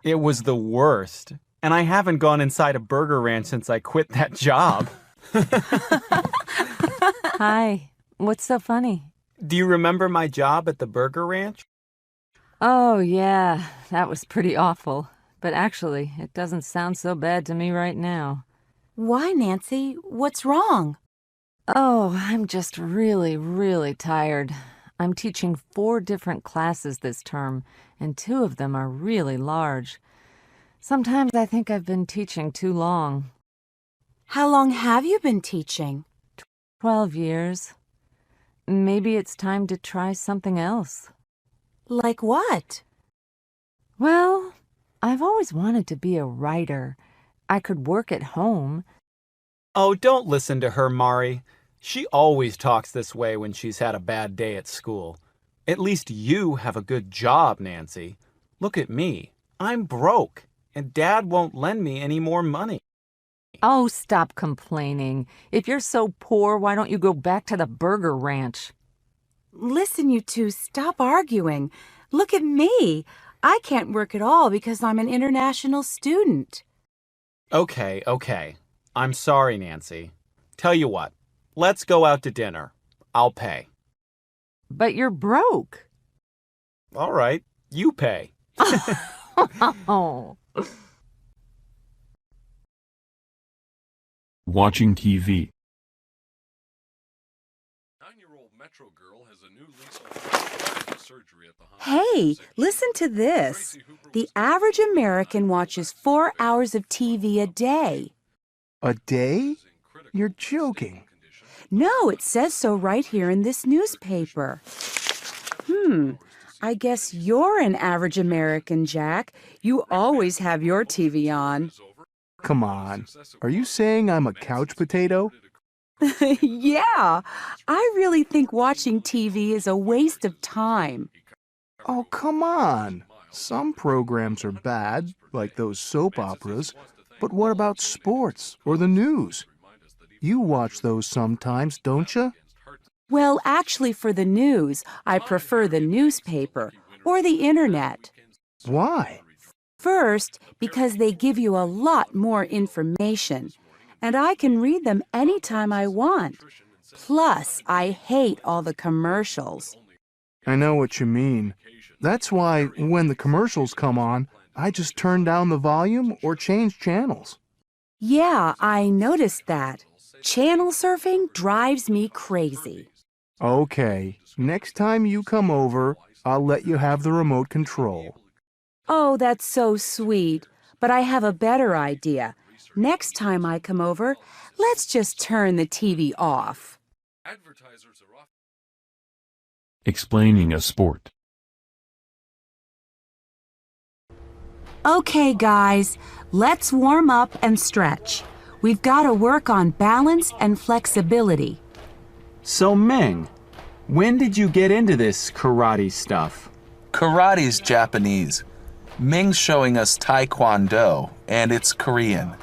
Speaker 3: It was the worst. And I haven't gone inside a Burger Ranch since I quit that job.
Speaker 7: Hi. What's so funny?
Speaker 3: Do you remember my job at the Burger Ranch?
Speaker 7: Oh, yeah. That was pretty awful. But actually, it doesn't sound so bad to me right now.
Speaker 2: Why, Nancy? What's wrong?
Speaker 7: Oh, I'm just really tired. I'm teaching 4 different classes this term, and 2 of them are really large. Sometimes I think I've been teaching too long.
Speaker 2: How long have you been teaching?
Speaker 7: 12 years. Maybe it's time to try something else.
Speaker 2: Like what?
Speaker 7: Well, I've always wanted to be a writer. I could work at home.
Speaker 3: Oh, don't listen to her, Mari. She always talks this way when she's had a bad day at school. At least you have a good job, Nancy. Look at me. I'm broke, and Dad won't lend me any more money.
Speaker 7: Oh, stop complaining. If you're so poor, why don't you go back to the Burger Ranch?
Speaker 2: Listen, you two, stop arguing. Look at me. I can't work at all because I'm an international student.
Speaker 3: Okay. I'm sorry, Nancy. Tell you what, let's go out to dinner. I'll pay.
Speaker 7: But you're broke.
Speaker 3: All right, you pay.
Speaker 7: Oh.
Speaker 1: Watching TV.
Speaker 15: 9-year-old Metro girl has a new lease on surgery at the
Speaker 2: Hey, listen to this. The average American watches 4 hours of TV a day.
Speaker 11: A day? You're joking.
Speaker 2: No, it says so right here in this newspaper. I guess you're an average American, Jack. You always have your TV on.
Speaker 11: Come on. Are you saying I'm a couch potato?
Speaker 2: Yeah, I really think watching TV is a waste of time.
Speaker 11: Oh, come on. Some programs are bad, like those soap operas, but what about sports or the news? You watch those sometimes, don't you?
Speaker 2: Well, actually, for the news, I prefer the newspaper or the internet.
Speaker 11: Why?
Speaker 2: First, because they give you a lot more information, and I can read them anytime I want. Plus, I hate all the commercials.
Speaker 11: I know what you mean. That's why when the commercials come on, I just turn down the volume or change channels.
Speaker 2: Yeah, I noticed that. Channel surfing drives me crazy.
Speaker 11: Okay, next time you come over, I'll let you have the remote control.
Speaker 2: Oh, that's so sweet. But I have a better idea. Next time I come over, let's just turn the TV off.
Speaker 1: Explaining a sport.
Speaker 2: Okay, guys, let's warm up and stretch. We've got to work on balance and flexibility.
Speaker 3: So, Ming, when did you get into this karate stuff?
Speaker 4: Karate's Japanese. Ming's showing us Taekwondo, and it's Korean.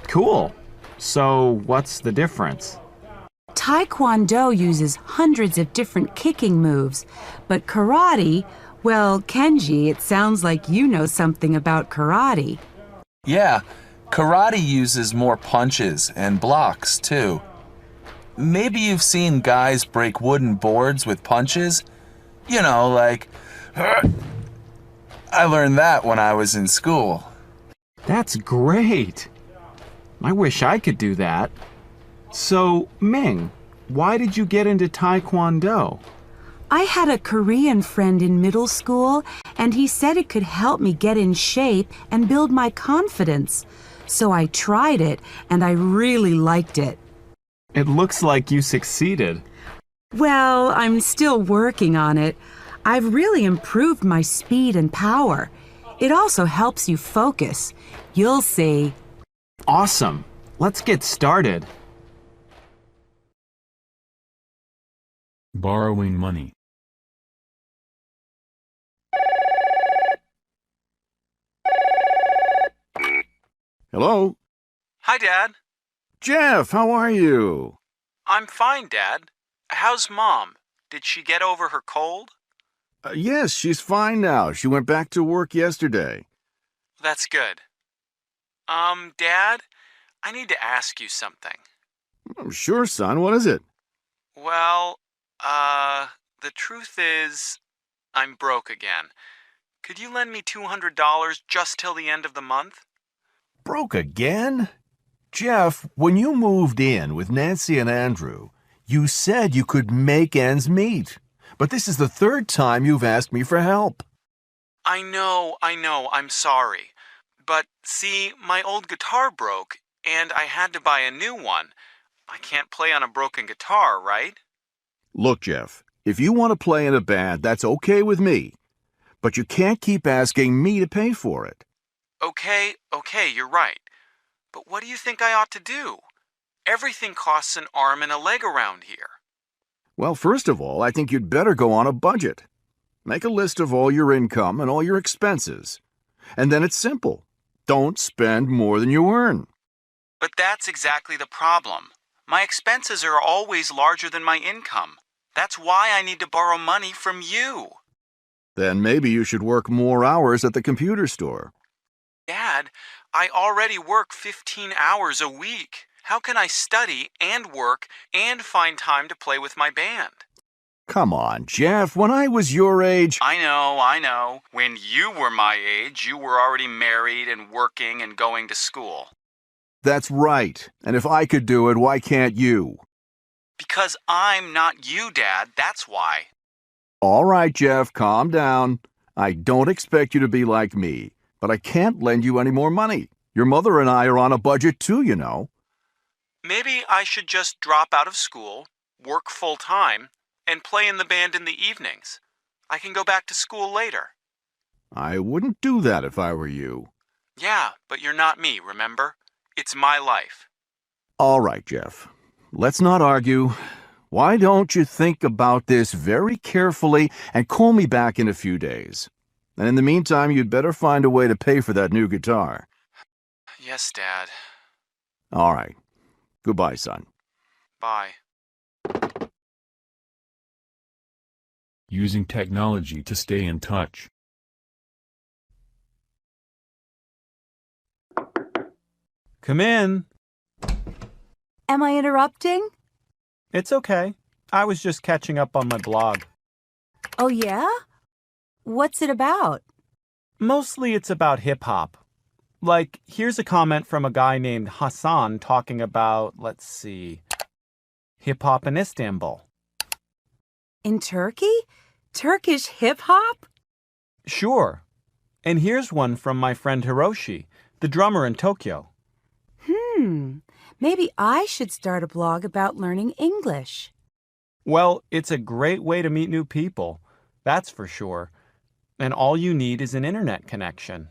Speaker 3: Cool. So, what's the difference?
Speaker 2: Taekwondo uses hundreds of different kicking moves, but karate, well, Kenji, it sounds like you know something about karate.
Speaker 4: Yeah, karate uses more punches and blocks, too. Maybe you've seen guys break wooden boards with punches? You know, like... I learned that when I was in school.
Speaker 3: That's great. I wish I could do that. So, Ming, why did you get into Taekwondo?
Speaker 2: I had a Korean friend in middle school, and he said it could help me get in shape and build my confidence. So I tried it, and I really liked it.
Speaker 3: It looks like you succeeded.
Speaker 2: Well, I'm still working on it. I've really improved my speed and power. It also helps you focus. You'll see.
Speaker 3: Awesome. Let's get started.
Speaker 1: Borrowing money.
Speaker 14: Hello?
Speaker 3: Hi, Dad.
Speaker 14: Jeff, how are you?
Speaker 3: I'm fine, Dad. How's Mom? Did she get over her cold?
Speaker 14: Yes, she's fine now. She went back to work yesterday.
Speaker 3: That's good. Dad, I need to ask you something.
Speaker 14: Sure, son. What is it?
Speaker 3: Well, the truth is, I'm broke again. Could you lend me $200 just till the end of the month?
Speaker 14: Broke again? Jeff, when you moved in with Nancy and Andrew, you said you could make ends meet. But this is the third time you've asked me for help.
Speaker 3: I know, I'm sorry. But see, my old guitar broke, and I had to buy a new one. I can't play on a broken guitar, right?
Speaker 14: Look, Jeff, if you want to play in a band, that's okay with me. But you can't keep asking me to pay for it.
Speaker 3: Okay, you're right. But what do you think I ought to do? Everything costs an arm and a leg around here.
Speaker 14: Well, first of all, I think you'd better go on a budget. Make a list of all your income and all your expenses. And then it's simple. Don't spend more than you earn.
Speaker 3: But that's exactly the problem. My expenses are always larger than my income. That's why I need to borrow money from you.
Speaker 14: Then maybe you should work more hours at the computer store.
Speaker 3: Dad, I already work 15 hours a week. How can I study and work and find time to play with my band?
Speaker 14: Come on, Jeff, when I was your age...
Speaker 3: I know. When you were my age, you were already married and working and going to school.
Speaker 14: That's right. And if I could do it, why can't you?
Speaker 3: Because I'm not you, Dad, that's why.
Speaker 14: All right, Jeff, calm down. I don't expect you to be like me, but I can't lend you any more money. Your mother and I are on a budget too, you know.
Speaker 3: Maybe I should just drop out of school, work full-time, and play in the band in the evenings. I can go back to school later.
Speaker 14: I wouldn't do that if I were you.
Speaker 3: Yeah, but you're not me, remember? It's my life.
Speaker 14: All right, Jeff. Let's not argue. Why don't you think about this very carefully and call me back in a few days? And in the meantime, you'd better find a way to pay for that new guitar.
Speaker 3: Yes, Dad.
Speaker 14: All right. Goodbye, son.
Speaker 3: Bye.
Speaker 1: Using technology to stay in touch.
Speaker 13: Come in.
Speaker 2: Am I interrupting?
Speaker 13: It's okay. I was just catching up on my blog.
Speaker 2: Oh, yeah? What's it about?
Speaker 13: Mostly it's about hip-hop. Like, here's a comment from a guy named Hassan talking about, let's see, hip-hop in Istanbul.
Speaker 2: In Turkey? Turkish hip-hop?
Speaker 13: Sure. And here's one from my friend Hiroshi, the drummer in Tokyo.
Speaker 2: Maybe I should start a blog about learning English.
Speaker 13: Well, it's a great way to meet new people, that's for sure. And all you need is an internet connection.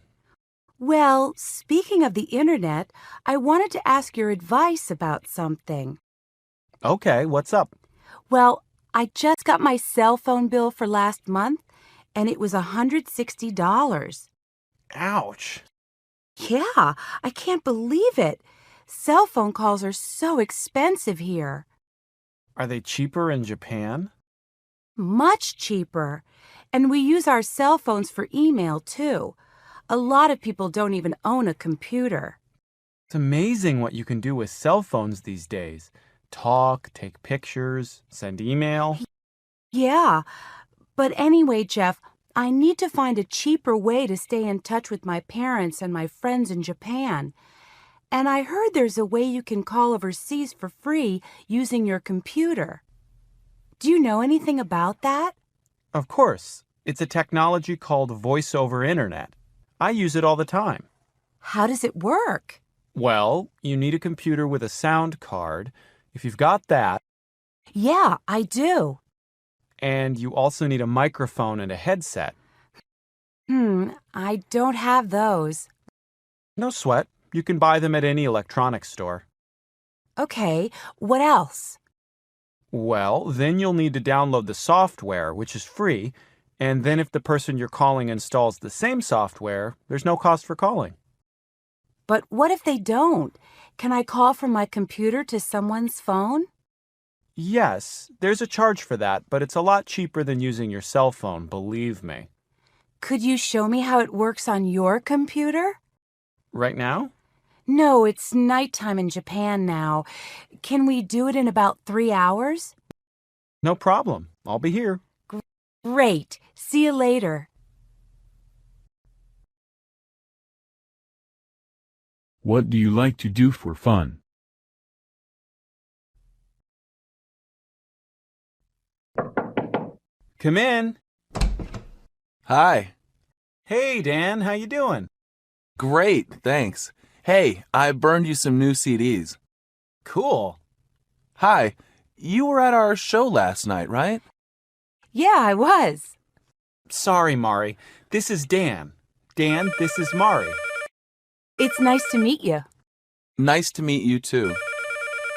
Speaker 2: Well, speaking of the internet, I wanted to ask your advice about something.
Speaker 13: Okay, what's up?
Speaker 2: Well, I just got my cell phone bill for last month, and it was $160.
Speaker 13: Ouch.
Speaker 2: Yeah, I can't believe it. Cell phone calls are so expensive here.
Speaker 13: Are they cheaper in Japan?
Speaker 2: Much cheaper. And we use our cell phones for email, too. A lot of people don't even own a computer.
Speaker 13: It's amazing what you can do with cell phones these days. Talk, take pictures, send email.
Speaker 2: Yeah. But anyway, Jeff, I need to find a cheaper way to stay in touch with my parents and my friends in Japan. And I heard there's a way you can call overseas for free using your computer. Do you know anything about that?
Speaker 13: Of course. It's a technology called voice over internet. I use it all the time.
Speaker 2: How does it work?
Speaker 13: Well, you need a computer with a sound card. If you've got that.
Speaker 2: Yeah, I do.
Speaker 13: And you also need a microphone and a headset.
Speaker 2: I don't have those.
Speaker 13: No sweat. You can buy them at any electronics store.
Speaker 2: Okay, what else?
Speaker 13: Well, then you'll need to download the software, which is free, and then if the person you're calling installs the same software, there's no cost for calling.
Speaker 2: But what if they don't? Can I call from my computer to someone's phone?
Speaker 13: Yes, there's a charge for that, but it's a lot cheaper than using your cell phone, believe me.
Speaker 2: Could you show me how it works on your computer?
Speaker 13: Right now?
Speaker 2: No, it's nighttime in Japan now. Can we do it in about 3 hours?
Speaker 13: No problem. I'll be here.
Speaker 2: Great. See you later.
Speaker 1: What do you like to do for fun?
Speaker 13: Come in.
Speaker 4: Hi.
Speaker 13: Hey, Dan. How you doing?
Speaker 4: Great, thanks. Hey, I burned you some new CDs.
Speaker 13: Cool.
Speaker 4: Hi. You were at our show last night, right?
Speaker 2: Yeah, I was.
Speaker 13: Sorry, Mari. This is Dan. Dan, this is Mari.
Speaker 2: It's nice to meet you.
Speaker 4: Nice to meet you, too.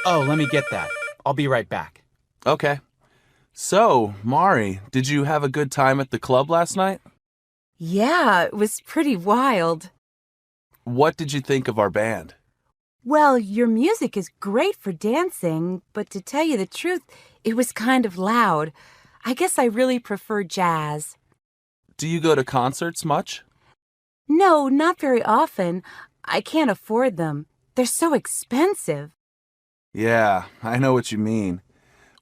Speaker 13: Oh, let me get that. I'll be right back.
Speaker 4: Okay. So, Mari, did you have a good time at the club last night?
Speaker 2: Yeah, it was pretty wild.
Speaker 4: What did you think of our band?
Speaker 2: Well, your music is great for dancing, but to tell you the truth, it was kind of loud. I guess I really prefer jazz.
Speaker 4: Do you go to concerts much?
Speaker 2: No, not very often. I can't afford them. They're so expensive.
Speaker 4: Yeah, I know what you mean.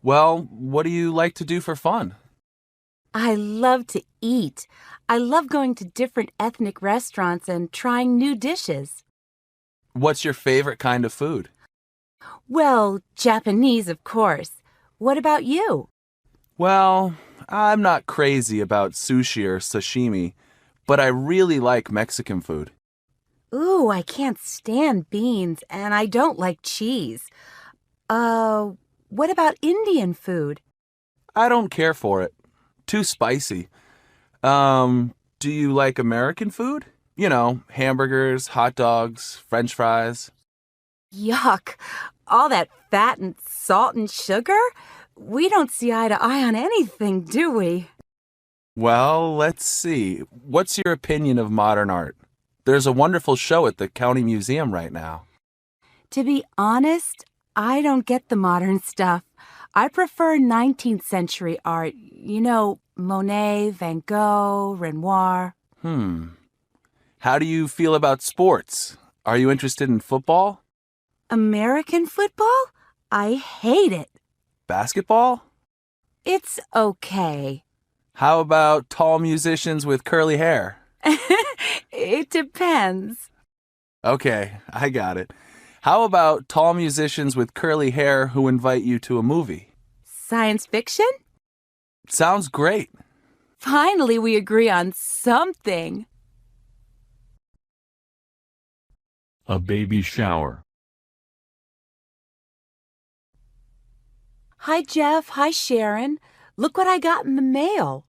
Speaker 4: Well, what do you like to do for fun?
Speaker 2: I love to eat. I love going to different ethnic restaurants and trying new dishes.
Speaker 4: What's your favorite kind of food?
Speaker 2: Well, Japanese, of course. What about you?
Speaker 4: Well, I'm not crazy about sushi or sashimi, but I really like Mexican food.
Speaker 2: Ooh, I can't stand beans, and I don't like cheese. What about Indian food?
Speaker 4: I don't care for it. Too spicy. Do you like American food? You know, hamburgers, hot dogs, French fries.
Speaker 2: Yuck! All that fat and salt and sugar? We don't see eye to eye on anything, do we?
Speaker 4: Well, let's see. What's your opinion of modern art? There's a wonderful show at the County Museum right now.
Speaker 2: To be honest, I don't get the modern stuff. I prefer 19th century art. You know, Monet, Van Gogh, Renoir.
Speaker 4: How do you feel about sports? Are you interested in football?
Speaker 2: American football? I hate it.
Speaker 4: Basketball?
Speaker 2: It's okay.
Speaker 4: How about tall musicians with curly hair?
Speaker 2: It depends.
Speaker 4: Okay, I got it. How about tall musicians with curly hair who invite you to a movie?
Speaker 2: Science fiction?
Speaker 4: Sounds great.
Speaker 2: Finally, we agree on something.
Speaker 1: A baby shower.
Speaker 2: Hi, Jeff. Hi, Sharon. Look what I got in the mail.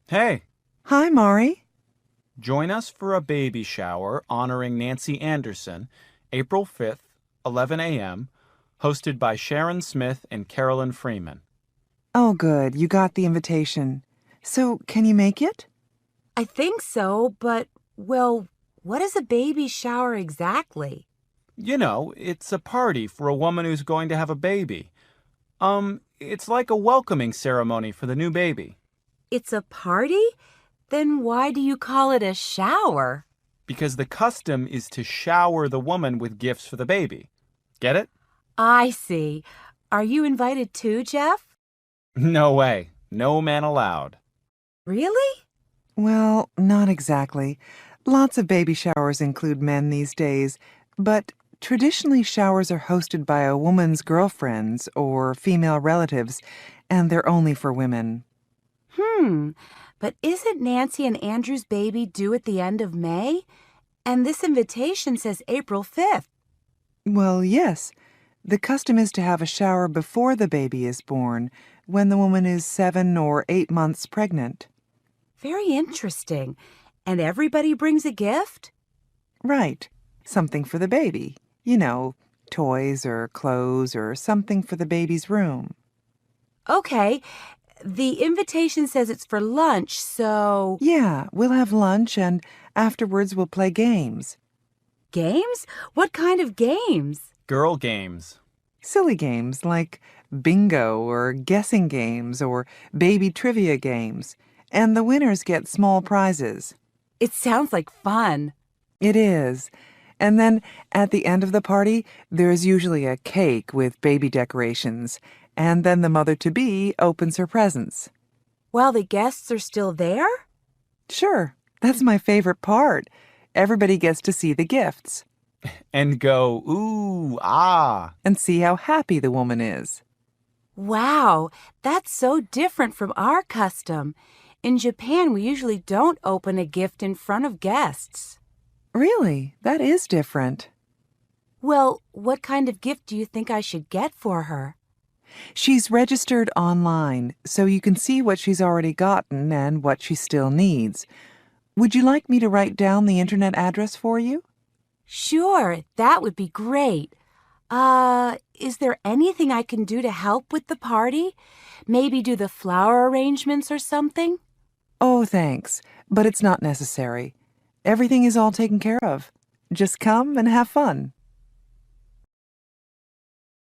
Speaker 13: Hey.
Speaker 10: Hi, Mari.
Speaker 13: Join us for a baby shower honoring Nancy Anderson, April 5th, 11 a.m., hosted by Sharon Smith and Carolyn Freeman.
Speaker 10: Oh, good. You got the invitation. So, can you make it?
Speaker 2: I think so, but, well, what is a baby shower exactly?
Speaker 13: You know, it's a party for a woman who's going to have a baby. It's like a welcoming ceremony for the new baby.
Speaker 2: It's a party? Then why do you call it a shower?
Speaker 13: Because the custom is to shower the woman with gifts for the baby. Get it?
Speaker 2: I see. Are you invited too, Jeff?
Speaker 13: No way. No man allowed.
Speaker 2: Really?
Speaker 10: Well, not exactly. Lots of baby showers include men these days, but traditionally showers are hosted by a woman's girlfriends or female relatives, and they're only for women.
Speaker 2: But isn't Nancy and Andrew's baby due at the end of May? And this invitation says April 5th.
Speaker 10: Well, yes. The custom is to have a shower before the baby is born, when the woman is 7 or 8 months pregnant.
Speaker 2: Very interesting. And everybody brings a gift?
Speaker 10: Right. Something for the baby. You know, toys or clothes or something for the baby's room.
Speaker 2: Okay. The invitation says it's for lunch, so...
Speaker 10: Yeah, we'll have lunch and afterwards we'll play games.
Speaker 2: Games? What kind of games?
Speaker 13: Girl games.
Speaker 10: Silly games like bingo or guessing games or baby trivia games. And the winners get small prizes.
Speaker 2: It sounds like fun.
Speaker 10: It is. And then at the end of the party, there's usually a cake with baby decorations. And then the mother-to-be opens her presents.
Speaker 2: While the guests are still there?
Speaker 10: Sure. That's my favorite part. Everybody gets to see the gifts.
Speaker 13: And go, ooh, ah.
Speaker 10: And see how happy the woman is.
Speaker 2: Wow, that's so different from our custom. In Japan, we usually don't open a gift in front of guests.
Speaker 10: Really? That is different.
Speaker 2: Well, what kind of gift do you think I should get for her?
Speaker 10: She's registered online, so you can see what she's already gotten and what she still needs. Would you like me to write down the internet address for you?
Speaker 2: Sure, that would be great. Is there anything I can do to help with the party? Maybe do the flower arrangements or something?
Speaker 10: Oh, thanks, but it's not necessary. Everything is all taken care of. Just come and have fun.